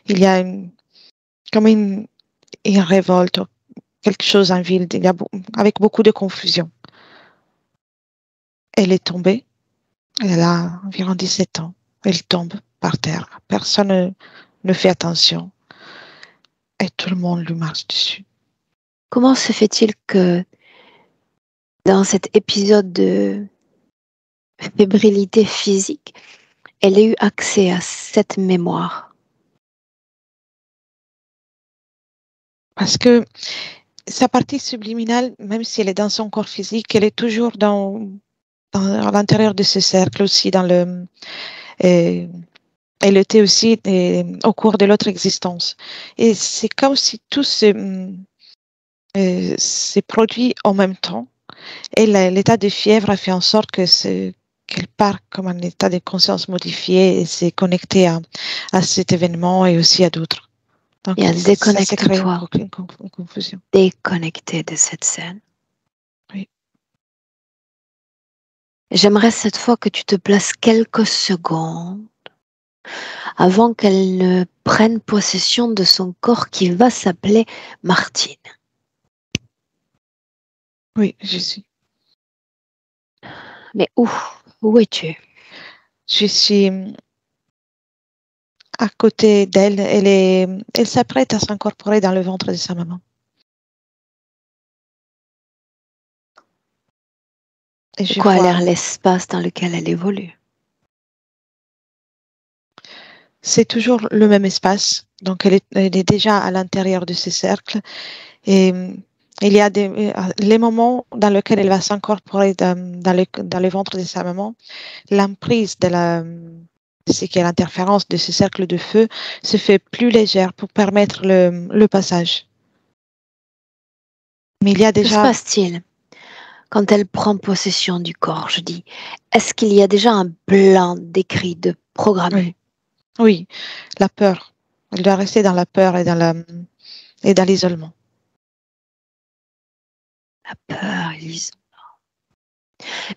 Il y a comme une révolte, quelque chose en ville, avec beaucoup de confusion. Elle est tombée, elle a environ 17 ans. Elle tombe par terre. Personne ne fait attention. Et tout le monde lui marche dessus. Comment se fait-il que dans cet épisode de fébrilité physique, elle ait eu accès à cette mémoire? Parce que sa partie subliminale, même si elle est dans son corps physique, elle est toujours à l'intérieur de ce cercle aussi, elle était aussi au cours de l'autre existence. Et c'est comme si tout s'est produit en même temps. Et l'état de fièvre a fait en sorte qu'elle part comme un état de conscience modifié et s'est connectée à cet événement et aussi à d'autres Donc, et un ça déconnecte s'est créé toi, une confusion. déconnecté de cette scène. Oui. J'aimerais cette fois que tu te places quelques secondes avant qu'elle ne prenne possession de son corps qui va s'appeler Martine. Oui, j'y suis. Mais où es-tu? Je suis à côté d'elle. Elle s'apprête à s'incorporer dans le ventre de sa maman. Et De je quoi a vois, l'air l'espace dans lequel elle évolue? c'est toujours le même espace. Donc, elle est déjà à l'intérieur de ces cercles. Et il y a les moments dans lesquels elle va s'incorporer dans le ventre de sa maman. L'emprise de ce qui est l'interférence de ces cercles de feu se fait plus légère pour permettre le passage. Mais il y a Que se déjà, passe-t-il quand elle prend possession du corps? Je dis, est-ce qu'il y a déjà un plan décrit, de programmé? oui, la peur. Elle doit rester dans la peur et dans l'isolement. La peur, l'isolement.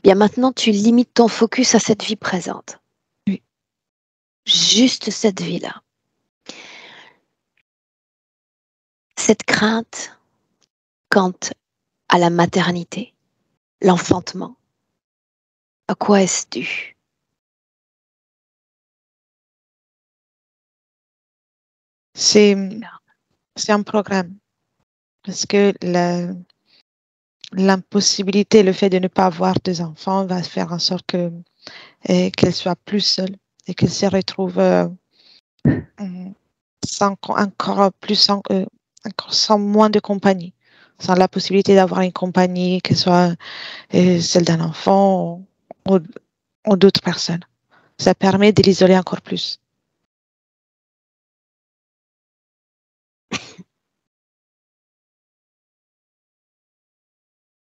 Bien, maintenant, tu limites ton focus à cette vie présente. Oui. Juste cette vie-là. Cette crainte quant à la maternité, l'enfantement, à quoi est-ce dû? C'est un programme parce que l'impossibilité, le fait de ne pas avoir deux enfants va faire en sorte qu'elle soit plus seule et qu'elle se retrouve encore sans moins de compagnie, sans la possibilité d'avoir une compagnie, que ce soit celle d'un enfant ou d'autres personnes. Ça permet de l'isoler encore plus.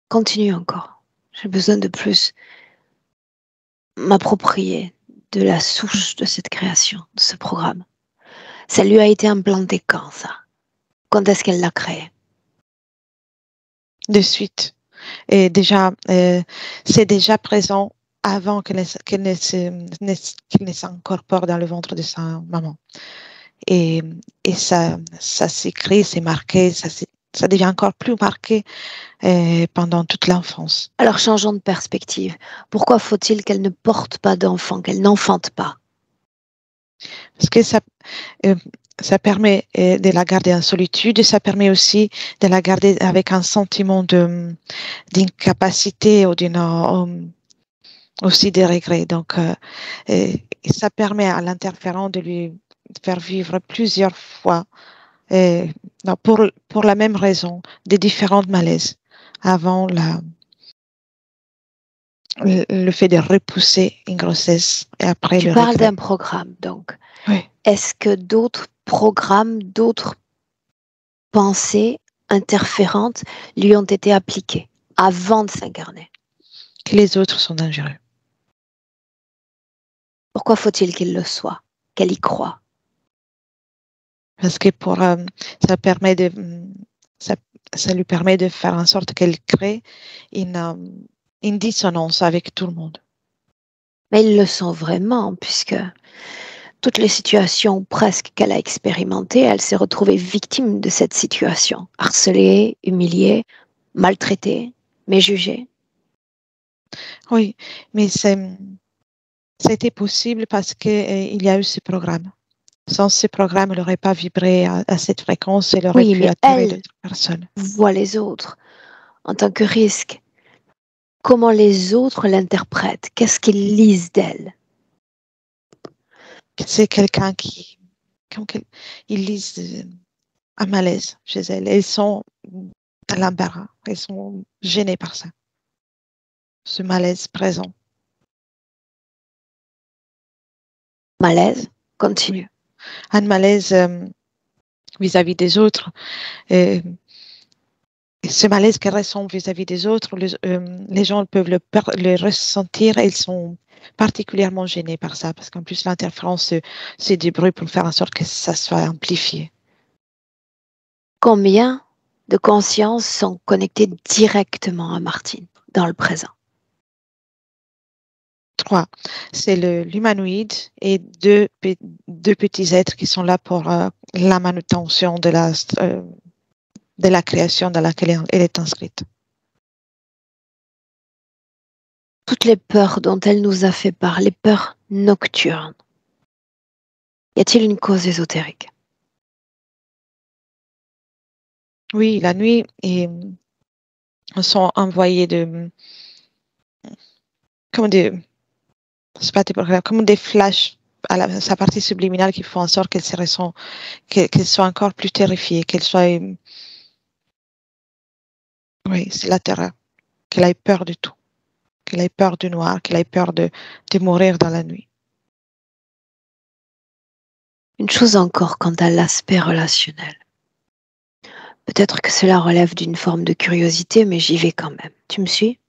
Continue encore. J'ai besoin de plus m'approprier de la souche de cette création, de ce programme. Ça lui a été implanté quand, ça? Quand est-ce qu'elle l'a créé? De suite. Et déjà, c'est déjà présent avant qu'elle ne s'incorpore dans le ventre de sa maman. Et, et ça s'écrit, c'est marqué, ça devient encore plus marqué pendant toute l'enfance. Alors changeons de perspective. Pourquoi faut-il qu'elle ne porte pas d'enfant, qu'elle n'enfante pas? Parce que ça permet de la garder en solitude, et ça permet aussi de la garder avec un sentiment d'incapacité ou aussi de regret. Donc, ça permet à l'interférent de lui faire vivre plusieurs fois, non, pour la même raison, des différentes malaises avant le fait de repousser une grossesse et après Tu le parles regret. d'un programme, donc. Oui. Est-ce que d'autres programmes, d'autres pensées interférentes lui ont été appliquées avant de s'incarner? Que les autres sont dangereux. Pourquoi faut-il qu'il le soit, qu'elle y croie? Parce que ça permet ça, ça lui permet de faire en sorte qu'elle crée une dissonance avec tout le monde. Mais ils le sont vraiment, puisque toutes les situations presque qu'elle a expérimentées, elle s'est retrouvée victime de cette situation. Harcelée, humiliée, maltraitée, mais jugée. Oui, mais ça a été possible parce qu'il y a eu ce programme. Sans ce programme, elle n'aurait pas vibré à cette fréquence, elle aurait Oui, pu mais attirer elle d'autres personnes. voit les autres en tant que risque. Comment les autres l'interprètent? Qu'est-ce qu'ils lisent d'elle? C'est quelqu'un ils lisent un malaise chez elle. Elles sont à l'embarras, elles sont gênées par ça. Ce malaise présent. Malaise? Continue. Un malaise vis-à-vis des autres. Euh, Ce malaise qu'elles ressentent vis-à-vis des autres, les gens peuvent le ressentir et ils sont particulièrement gênés par ça, parce qu'en plus l'interférence se débrouille pour faire en sorte que ça soit amplifié. Combien de consciences sont connectées directement à Martine dans le présent? 3. C'est l'humanoïde et deux petits êtres qui sont là pour la manutention de la création dans laquelle elle est inscrite. Toutes les peurs dont elle nous a fait part, les peurs nocturnes, y a-t-il une cause ésotérique? Oui, la nuit, sont envoyés comme c'est pas des programmes, comme des flashs à sa partie subliminale qui font en sorte qu'elle soit encore plus terrifiée, qu'elle soit, oui, c'est la terreur, qu'elle ait peur de tout, qu'elle ait peur du noir, qu'elle ait peur de mourir dans la nuit. Une chose encore quant à l'aspect relationnel. Peut-être que cela relève d'une forme de curiosité, mais j'y vais quand même. Tu me suis?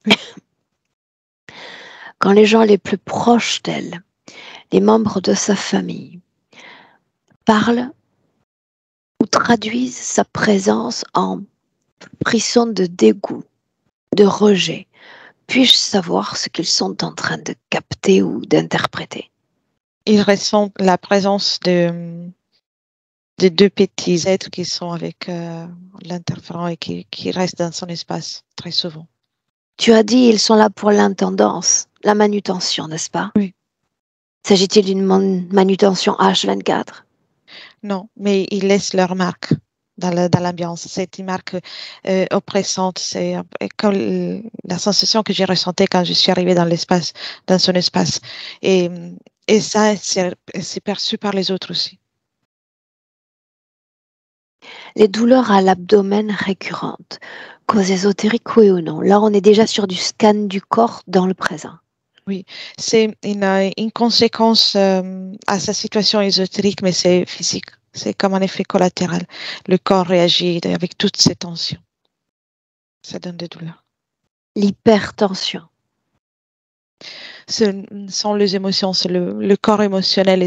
Oui. Quand les gens les plus proches d'elle, les membres de sa famille, parlent ou traduisent sa présence en frissons de dégoût, de rejet, puis-je savoir ce qu'ils sont en train de capter ou d'interpréter? Ils ressentent la présence de deux petits êtres qui sont avec l'interférent et qui restent dans son espace très souvent. Tu as dit ils sont là pour l'intendance, la manutention, n'est-ce pas? Oui. S'agit-il d'une manutention H24? Non, mais ils laissent leur marque dans l'ambiance. C'est une marque oppressante. C'est comme la sensation que j'ai ressentie quand je suis arrivée dans son espace. Et, et ça, c'est perçu par les autres aussi. Les douleurs à l'abdomen récurrentes, cause ésotérique, oui ou non? Là, on est déjà sur du scan du corps dans le présent. Oui, c'est une conséquence à sa situation ésotérique, mais c'est physique. C'est comme un effet collatéral. Le corps réagit avec toutes ces tensions. Ça donne des douleurs. L'hypertension. Ce sont les émotions. C'est le corps émotionnel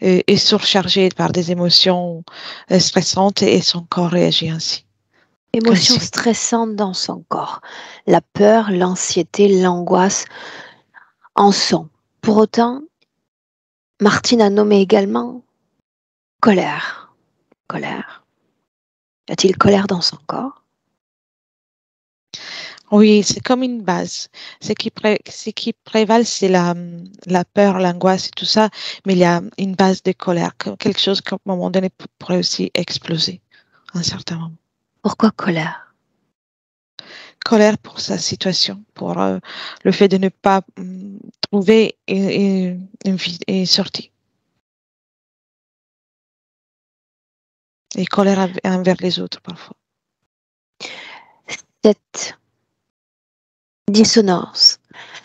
est surchargé par des émotions stressantes et son corps réagit ainsi. Émotions stressantes dans son corps. La peur, l'anxiété, l'angoisse en sont. Pour autant, Martine a nommé également colère. Colère. Y a-t-il colère dans son corps? Oui, c'est comme une base. Ce qui prévale, c'est la peur, l'angoisse et tout ça, mais il y a une base de colère, quelque chose qu'à un moment donné pourrait aussi exploser à un certain moment. Pourquoi colère? Colère pour sa situation, pour le fait de ne pas trouver une sortie. Et colère envers les autres parfois. Cette dissonance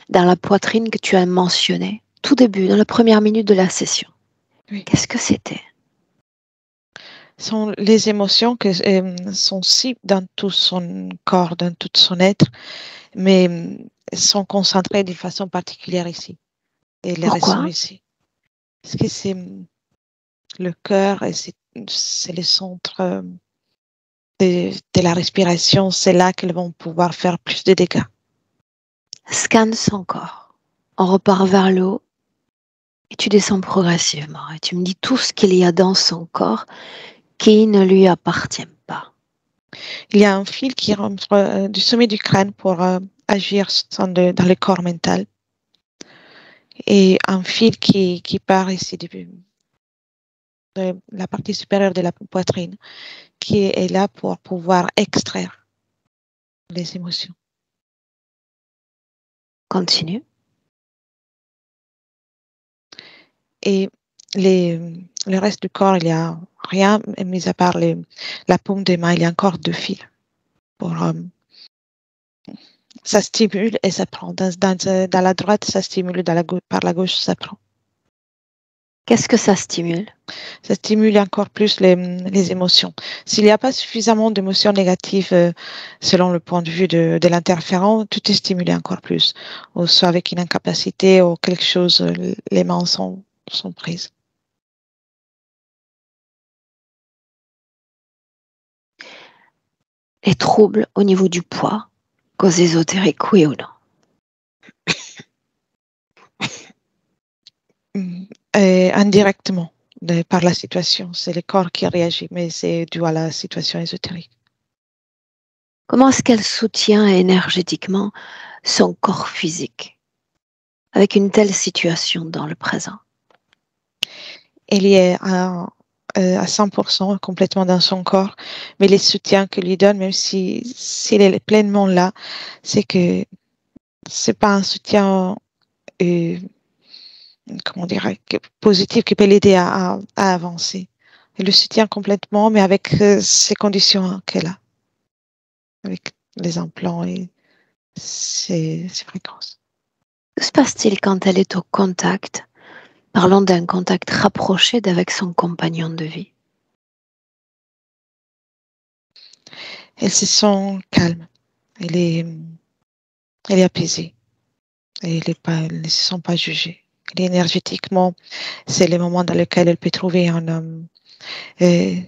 dans la poitrine que tu as mentionnée, tout début, dans la première minute de la session, Oui. Qu'est-ce que c'était? Sont les émotions que sont si dans tout son corps, dans tout son être, mais sont concentrées d'une façon particulière ici. Et les ressent Pourquoi? ici. Parce que c'est le cœur et c'est le centre de la respiration. C'est là qu'elles vont pouvoir faire plus de dégâts. Scanne son corps. On repart vers le haut et tu descends progressivement. Et tu me dis tout ce qu'il y a dans son corps qui ne lui appartient pas. Il y a un fil qui rentre du sommet du crâne pour agir dans le corps mental. Et un fil qui part ici de la partie supérieure de la poitrine, qui est là pour pouvoir extraire les émotions. Continue. Et le reste du corps, il n'y a rien, mis à part la paume des mains, il y a encore 2 fils. Ça stimule et ça prend. Dans la droite, ça stimule, par la gauche, ça prend. Qu'est-ce que ça stimule? Ça stimule encore plus les émotions. S'il n'y a pas suffisamment d'émotions négatives, selon le point de vue de l'interférent, tout est stimulé encore plus. Ou soit avec une incapacité ou quelque chose, les mains sont prises. les troubles au niveau du poids, cause ésotérique, oui ou non? Indirectement, par la situation. C'est le corps qui réagit, mais c'est dû à la situation ésotérique. Comment est-ce qu'elle soutient énergétiquement son corps physique avec une telle situation dans le présent? Elle y est à 100% complètement dans son corps, mais les soutiens que lui donne, même s'il est pleinement là, c'est que c'est pas un soutien, comment dire, positif qui peut l'aider à avancer. Elle le soutient complètement, mais avec ces conditions qu'elle a, avec les implants et ses fréquences. Que se passe-t-il quand elle est au contact, parlons d'un contact rapproché d'avec son compagnon de vie? Elle se sent calme, elle est, elle est apaisée, elle ne se sent pas jugée. Elle est énergétiquement, c'est les moments dans lesquels elle peut trouver euh,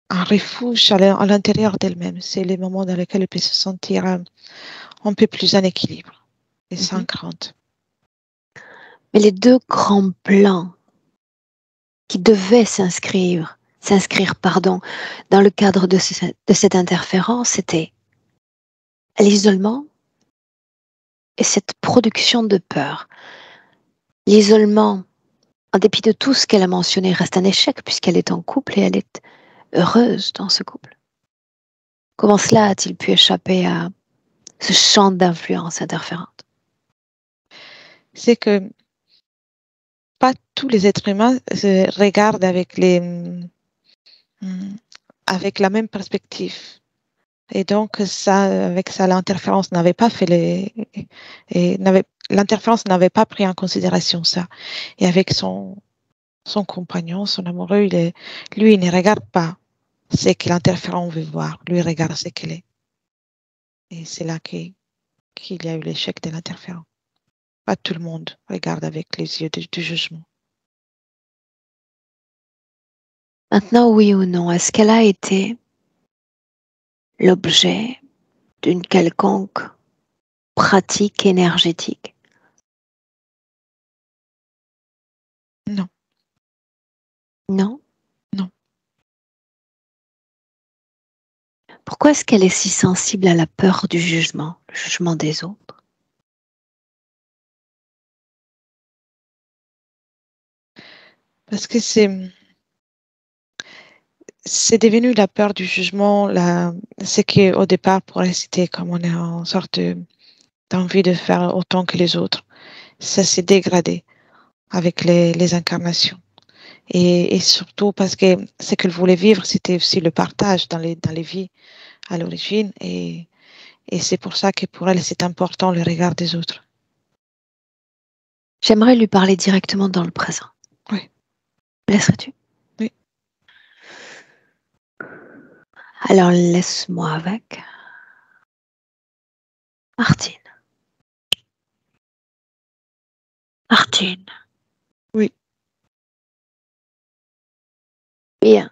un refuge à l'intérieur d'elle-même. C'est les moments dans lesquels elle peut se sentir un peu plus en équilibre et sans crainte. Mais les deux grands plans qui devaient s'inscrire, dans le cadre de cette interférence, c'était l'isolement et cette production de peur. L'isolement, en dépit de tout ce qu'elle a mentionné, reste un échec puisqu'elle est en couple et elle est heureuse dans ce couple. Comment cela a-t-il pu échapper à ce champ d'influence interférente? C'est que pas tous les êtres humains se regardent avec la même perspective. Et donc, avec ça, l'interférence n'avait pas fait l'interférence n'avait pas pris en considération ça. Et avec son compagnon, son amoureux, lui, il ne regarde pas ce que l'interférent veut voir. Lui, il regarde ce qu'elle est. Et c'est là qu'il y a eu l'échec de l'interférent. Pas tout le monde regarde avec les yeux du jugement. Maintenant, oui ou non, est-ce qu'elle a été l'objet d'une quelconque pratique énergétique? Non. Non? Non. Pourquoi est-ce qu'elle est si sensible à la peur du jugement, le jugement des autres? Parce que c'est devenu la peur du jugement, c'est qu'au départ, pour elle, c'était comme on est en sorte d'envie de faire autant que les autres. Ça s'est dégradé avec les incarnations. Et surtout parce que ce qu'elle voulait vivre, c'était aussi le partage dans les vies à l'origine. Et c'est pour ça que pour elle, c'est important le regard des autres. J'aimerais lui parler directement dans le présent. Oui. Laisserais-tu? Oui. Alors laisse-moi avec. Martine. Martine. Oui. Bien.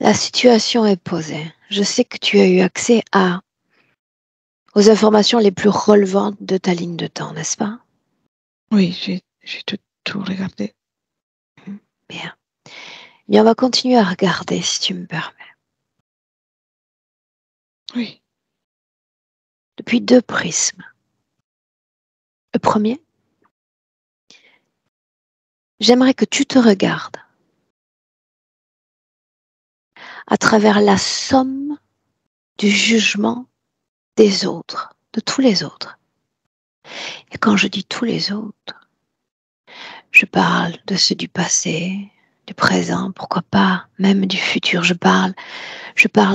La situation est posée. Je sais que tu as eu accès aux informations les plus relevantes de ta ligne de temps, n'est-ce pas? Oui, j'ai tout regardé. Bien. Bien, on va continuer à regarder si tu me permets. Oui. Depuis deux prismes. Le premier, j'aimerais que tu te regardes à travers la somme du jugement des autres, de tous les autres. Et quand je dis tous les autres, je parle de ceux du passé, du présent, pourquoi pas, même du futur. Je parle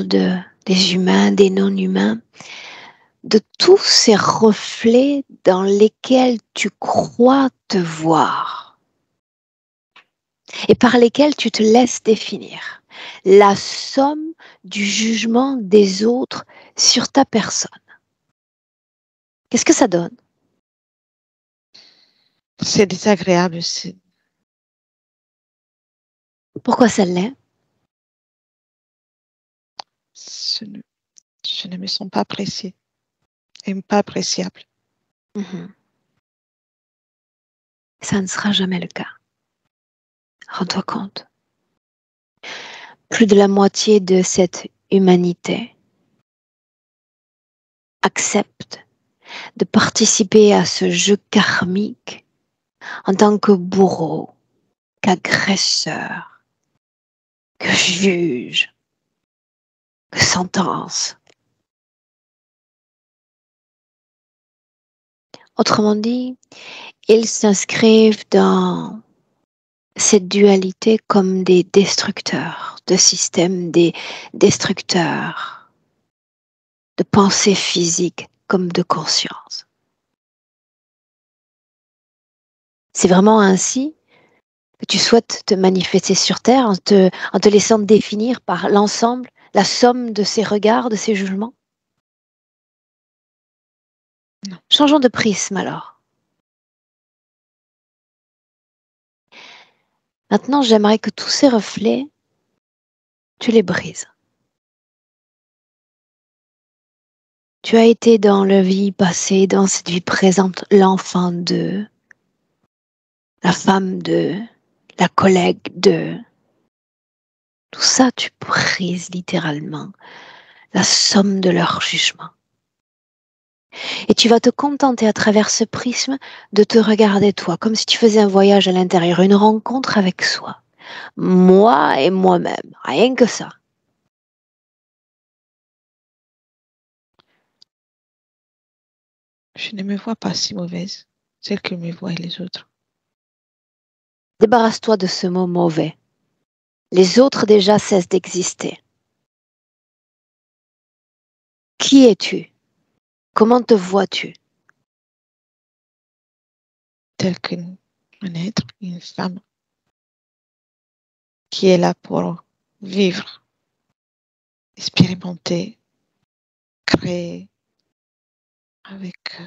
des humains, des non-humains, de tous ces reflets dans lesquels tu crois te voir et par lesquels tu te laisses définir. La somme du jugement des autres sur ta personne. Qu'est-ce que ça donne? C'est désagréable. Pourquoi ça l'est? je ne me sens pas appréciée et pas appréciable. Ça ne sera jamais le cas. Rends-toi compte. Plus de la moitié de cette humanité accepte de participer à ce jeu karmique en tant que bourreau, qu'agresseur, que juge, que sentence. Autrement dit, ils s'inscrivent dans cette dualité comme des destructeurs de systèmes, des destructeurs de pensée physique comme de conscience. C'est vraiment ainsi que tu souhaites te manifester sur Terre en te laissant définir par l'ensemble, la somme de ces regards, de ces jugements? Non. Changeons de prisme alors. Maintenant, j'aimerais que tous ces reflets, tu les brises. Tu as été dans la vie passée, dans cette vie présente, l'enfant de, la femme de, la collègue de. Tout ça, tu brises littéralement la somme de leur jugement. Et tu vas te contenter à travers ce prisme de te regarder toi, comme si tu faisais un voyage à l'intérieur, une rencontre avec soi. Moi et moi-même, rien que ça. Je ne me vois pas si mauvaise, celle que me voient les autres. Débarrasse-toi de ce mot mauvais. Les autres déjà cessent d'exister. Qui es-tu? Comment te vois-tu? Tel qu'un être, une femme, qui est là pour vivre, expérimenter, créer avec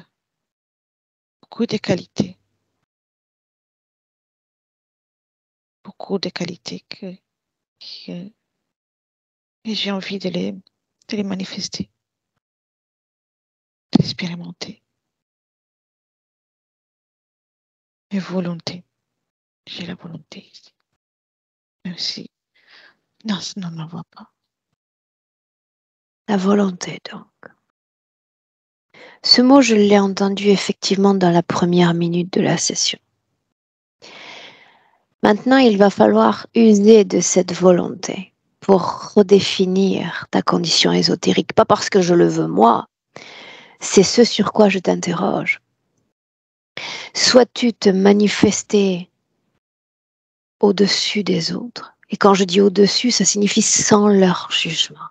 beaucoup de qualités. Beaucoup de qualités que j'ai envie de les manifester, de l'expérimenter. Et volonté. J'ai la volonté ici. Même si, non, on ne la voit pas. La volonté, donc. Ce mot, je l'ai entendu effectivement dans la première minute de la session. Maintenant, il va falloir user de cette volonté pour redéfinir ta condition ésotérique. Pas parce que je le veux moi, c'est ce sur quoi je t'interroge. Souhaites-tu te manifester au-dessus des autres? Et quand je dis au-dessus, ça signifie sans leur jugement,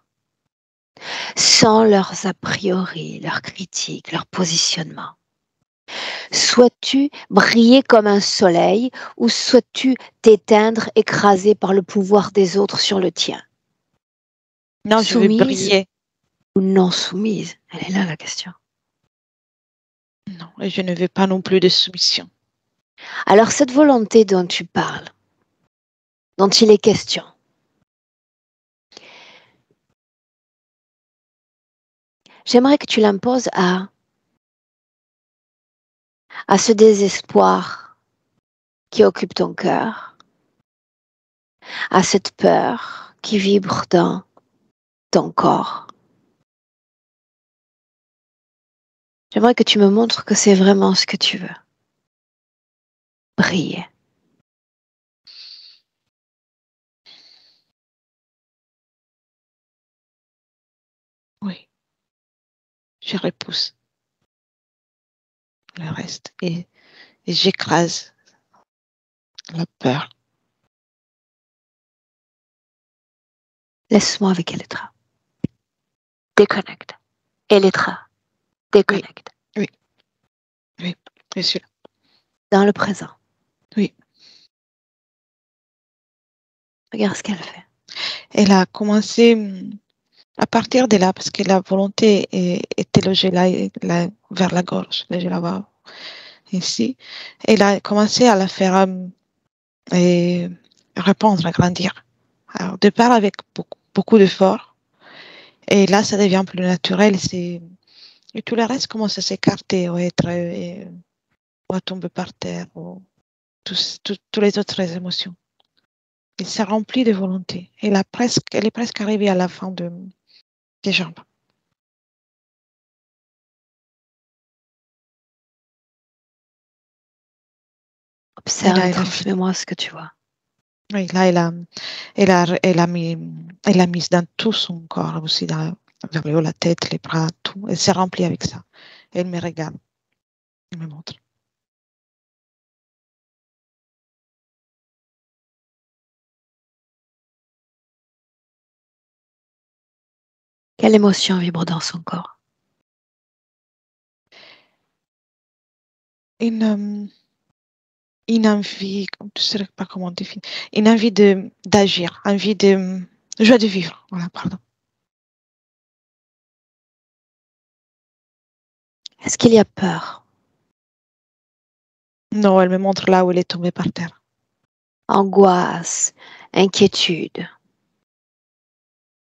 sans leurs a priori, leurs critiques, leur positionnement. Souhaites-tu briller comme un soleil ou souhaites-tu t'éteindre, écrasé par le pouvoir des autres sur le tien? Non, je veux briller. Ou non soumise? Elle est là la question. Non, et je ne veux pas non plus de soumission. Alors cette volonté dont tu parles, dont il est question, j'aimerais que tu l'imposes à ce désespoir qui occupe ton cœur, à cette peur qui vibre dans ton corps. J'aimerais que tu me montres que c'est vraiment ce que tu veux. Briller. Oui. Je repousse le reste et j'écrase la peur. Laisse-moi avec Elettra. Déconnecte. Elettra. Déconnecte. Oui. Je suis là. Dans le présent. Oui. Regarde ce qu'elle fait. Elle a commencé à partir de là, parce que la volonté était logée là, vers la gorge, logée là-bas, ici. Elle a commencé à la faire répondre, à grandir. Alors, de part avec beaucoup d'efforts, Et là, ça devient plus naturel. Et tout le reste commence à s'écarter ou à tomber par terre, ou toutes les autres émotions. Il s'est rempli de volonté. Elle est presque arrivée à la fin des jambes. Observe et transmets-moi ce que tu vois. Oui, là, elle a mis dans tout son corps aussi, vers le haut, la tête, les bras, tout. Elle s'est remplie avec ça. Elle me regarde. Elle me montre. Quelle émotion vibre dans son corps? Une envie, je ne sais pas comment définir, une envie d'agir, envie de joie de vivre. Voilà, pardon. Est-ce qu'il y a peur? Non, elle me montre là où elle est tombée par terre. Angoisse, inquiétude.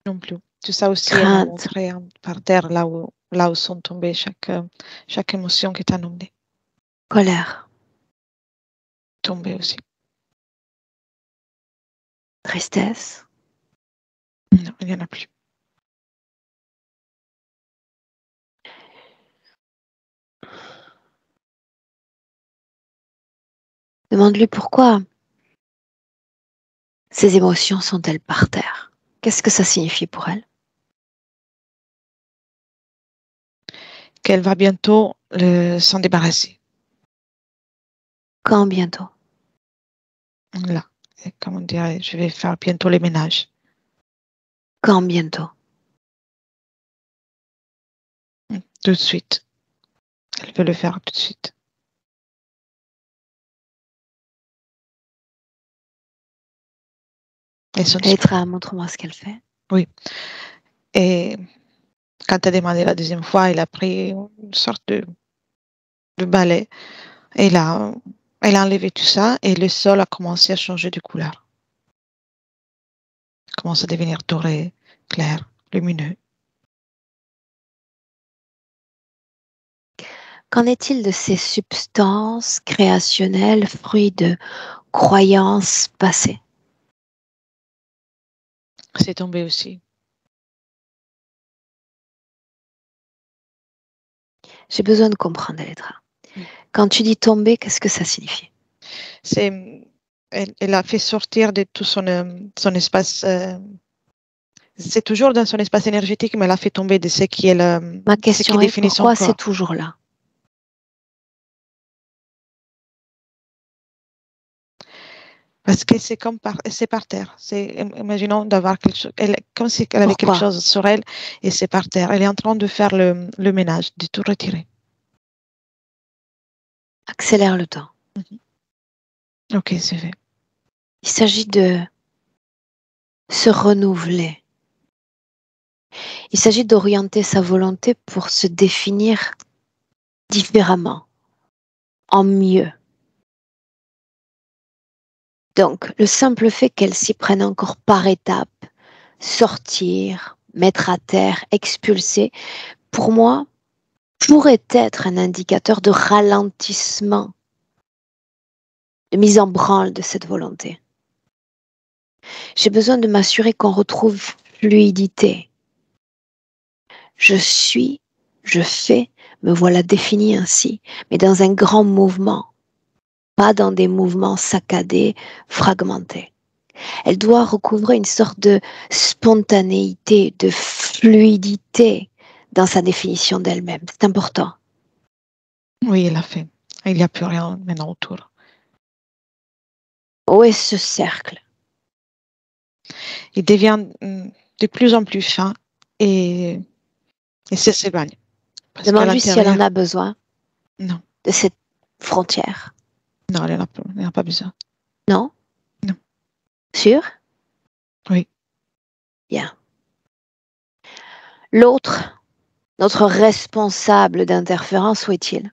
Non plus. Tout ça aussi, Crainte. elle m'a montré par terre là où sont tombées chaque émotion que tu as nommée. Colère. Tombée aussi. Tristesse. Non, il n'y en a plus. Demande-lui pourquoi ces émotions sont-elles par terre? Qu'est-ce que ça signifie pour elle? Qu'elle va bientôt s'en débarrasser. Quand bientôt? Là. Et comme on dirait, je vais faire bientôt les ménages. Quand bientôt? Tout de suite. Elle veut le faire tout de suite. Elettra, montre-moi ce qu'elle fait. Oui. Et quand tu as demandé la deuxième fois, elle a pris une sorte de balai. Et là, elle a enlevé tout ça et le sol a commencé à changer de couleur. Il commence à devenir doré, clair, lumineux. Qu'en est-il de ces substances créationnelles, fruits de croyances passées? C'est tombé aussi. J'ai besoin de comprendre, Elettra. Oui. Quand tu dis tomber, qu'est-ce que ça signifie? Elle a fait sortir de tout son espace. C'est toujours dans son espace énergétique, mais elle a fait tomber de ce qui est Ma question est définit son pourquoi corps. c'est toujours là? Parce que c'est par terre. Imaginons d'avoir quelque chose, comme si elle avait Pourquoi? quelque chose sur elle et c'est par terre. Elle est en train de faire le ménage, de tout retirer. Accélère le temps. Ok, c'est fait. Il s'agit de se renouveler. Il s'agit d'orienter sa volonté pour se définir différemment, en mieux. Donc, le simple fait qu'elle s'y prenne encore par étapes, sortir, mettre à terre, expulser, pour moi, pourrait être un indicateur de ralentissement, de mise en branle de cette volonté. J'ai besoin de m'assurer qu'on retrouve fluidité. Je suis, je fais, me voilà définie ainsi, mais dans un grand mouvement, pas dans des mouvements saccadés, fragmentés. Elle doit recouvrer une sorte de spontanéité, de fluidité dans sa définition d'elle-même. C'est important. Oui, elle a fait. Il n'y a plus rien maintenant autour. Où est ce cercle? Il devient de plus en plus fin et ça s'éloigne. Demande-lui si elle en a besoin. Non. De cette frontière. Non, elle n'en a pas besoin. Non? Non. Sûr? Oui. Bien. L'autre, notre responsable d'interférence, où est-il?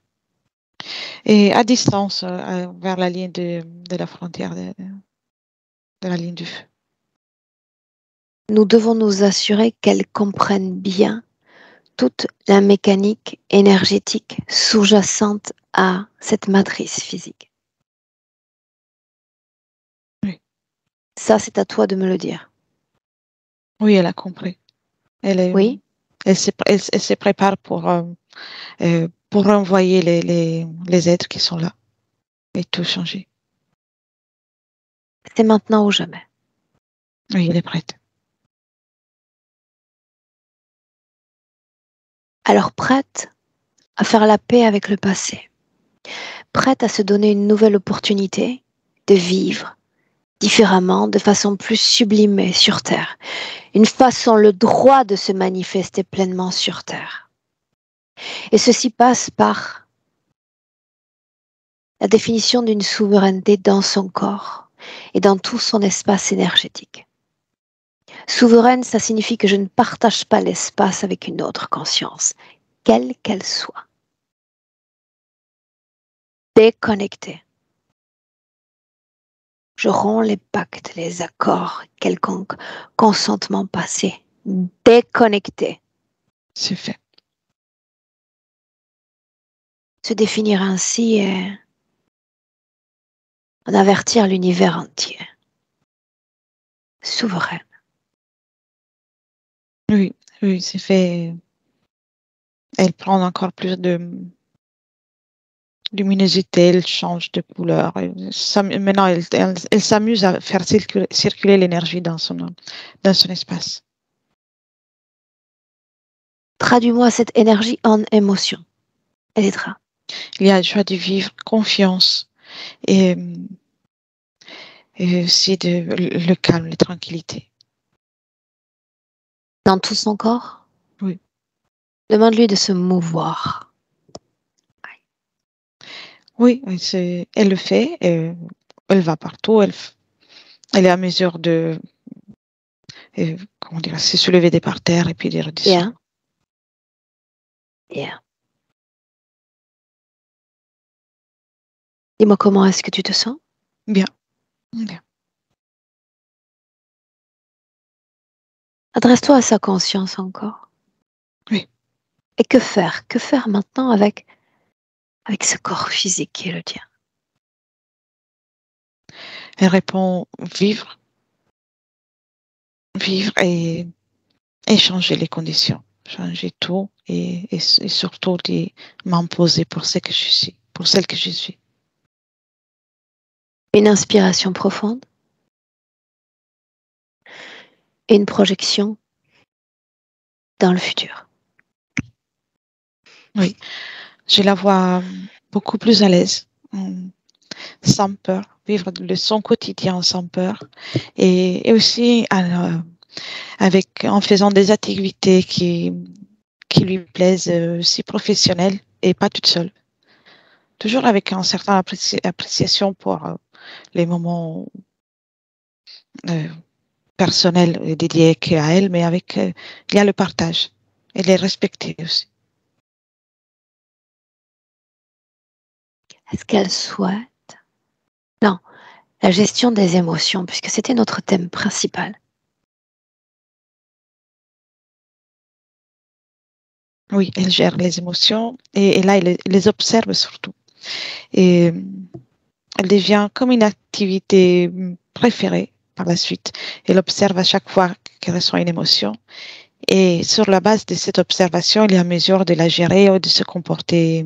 Et à distance, vers la ligne de la frontière, de la ligne du feu. nous devons nous assurer qu'elle comprenne bien toute la mécanique énergétique sous-jacente à cette matrice physique. Oui. Ça, c'est à toi de me le dire. Oui, elle a compris. Oui. Elle se prépare pour renvoyer les êtres qui sont là et tout changer. C'est maintenant ou jamais. Oui, elle est prête. Alors prête à faire la paix avec le passé, prête à se donner une nouvelle opportunité de vivre différemment, de façon plus sublimée sur Terre, une façon, le droit de se manifester pleinement sur Terre. Et ceci passe par la définition d'une souveraineté dans son corps et dans tout son espace énergétique. Souveraine, ça signifie que je ne partage pas l'espace avec une autre conscience, quelle qu'elle soit. Déconnectée. Je romps les pactes, les accords, quelconque consentement passé. Déconnecté. C'est fait. Se définir ainsi est en avertir l'univers entier. Souveraine. Oui, oui, c'est fait. Elle prend encore plus de luminosité, elle change de couleur. Maintenant, elle s'amuse à faire circuler l'énergie dans son espace. Traduis-moi cette énergie en émotion. Elétra. Il y a joie de vivre, confiance et aussi le calme, la tranquillité. Dans tout son corps? Oui. Demande-lui de se mouvoir. Oui, elle le fait. Elle va partout. Elle est à mesure de comment dire, se soulever des parterres et puis de redescendre. Bien. Dis-moi comment est-ce que tu te sens? Bien. Bien. Adresse-toi à sa conscience encore. Oui. Et que faire? Que faire maintenant avec ce corps physique qui est le tien? Elle répond vivre et changer les conditions, changer tout et surtout m'imposer pour ce que je suis, pour celle que je suis. Une inspiration profonde et une projection dans le futur. Oui, je la vois beaucoup plus à l'aise, sans peur, vivre son quotidien sans peur et aussi en faisant des activités qui lui plaisent, aussi professionnelles et pas toute seule. Toujours avec un certain appréciation pour les moments personnels dédiés qu'à elle, mais avec il y a le partage et les respecter aussi. Est-ce qu'elle souhaite? Non, la gestion des émotions, puisque c'était notre thème principal. Oui, elle gère les émotions et là, elle les observe surtout. Et elle devient comme une activité préférée par la suite. Elle observe à chaque fois qu'elle ressent une émotion. Et sur la base de cette observation, elle est en mesure de la gérer ou de se comporter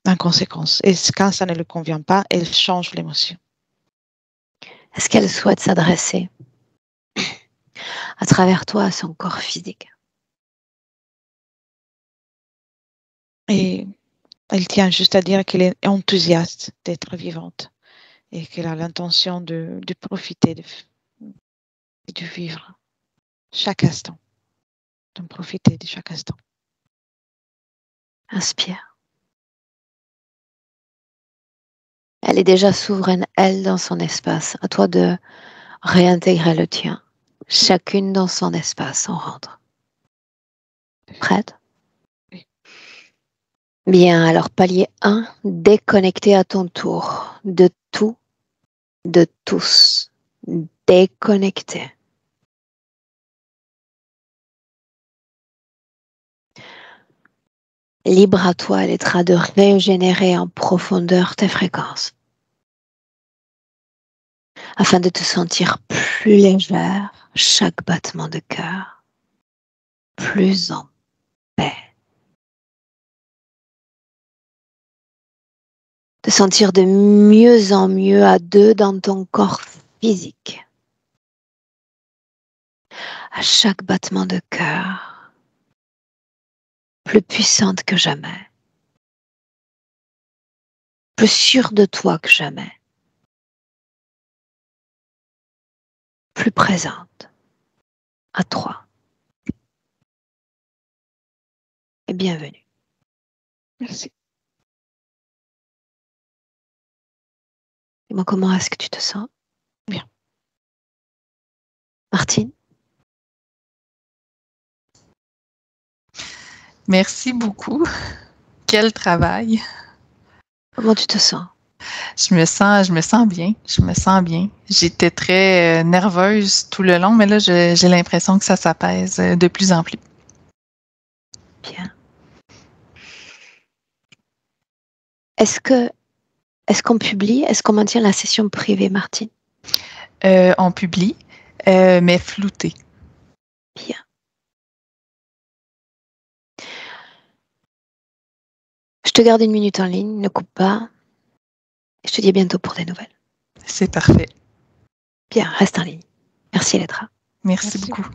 en conséquence. Et quand ça ne lui convient pas, elle change l'émotion. Est-ce qu'elle souhaite s'adresser à travers toi à son corps physique? Et elle tient juste à dire qu'elle est enthousiaste d'être vivante et qu'elle a l'intention de profiter, de vivre chaque instant, de profiter de chaque instant. Inspire. Elle est déjà souveraine, elle, dans son espace. À toi de réintégrer le tien. Chacune dans son espace, on rentre. Prête? Oui. Bien, alors palier 1, déconnecter à ton tour de tout, de tous. Déconnecter. Libre à toi, Elettra, de régénérer en profondeur tes fréquences afin de te sentir plus légère, chaque battement de cœur, plus en paix. De sentir de mieux en mieux à deux dans ton corps physique. À chaque battement de cœur, plus puissante que jamais, plus sûre de toi que jamais, plus présente à toi. Et bienvenue. Merci. Dis-moi, comment est-ce que tu te sens? Bien. Martine? Merci beaucoup. Quel travail. Comment tu te sens? Je me sens bien. Je me sens bien. J'étais très nerveuse tout le long, mais là, j'ai l'impression que ça s'apaise de plus en plus. Bien. Est-ce qu'on publie? Est-ce qu'on maintient la session privée, Martine? On publie, mais flouté. Bien. Je te garde 1 minute en ligne, ne coupe pas. Je te dis à bientôt pour des nouvelles. C'est parfait. Bien, reste en ligne. Merci, Elettra. Merci beaucoup.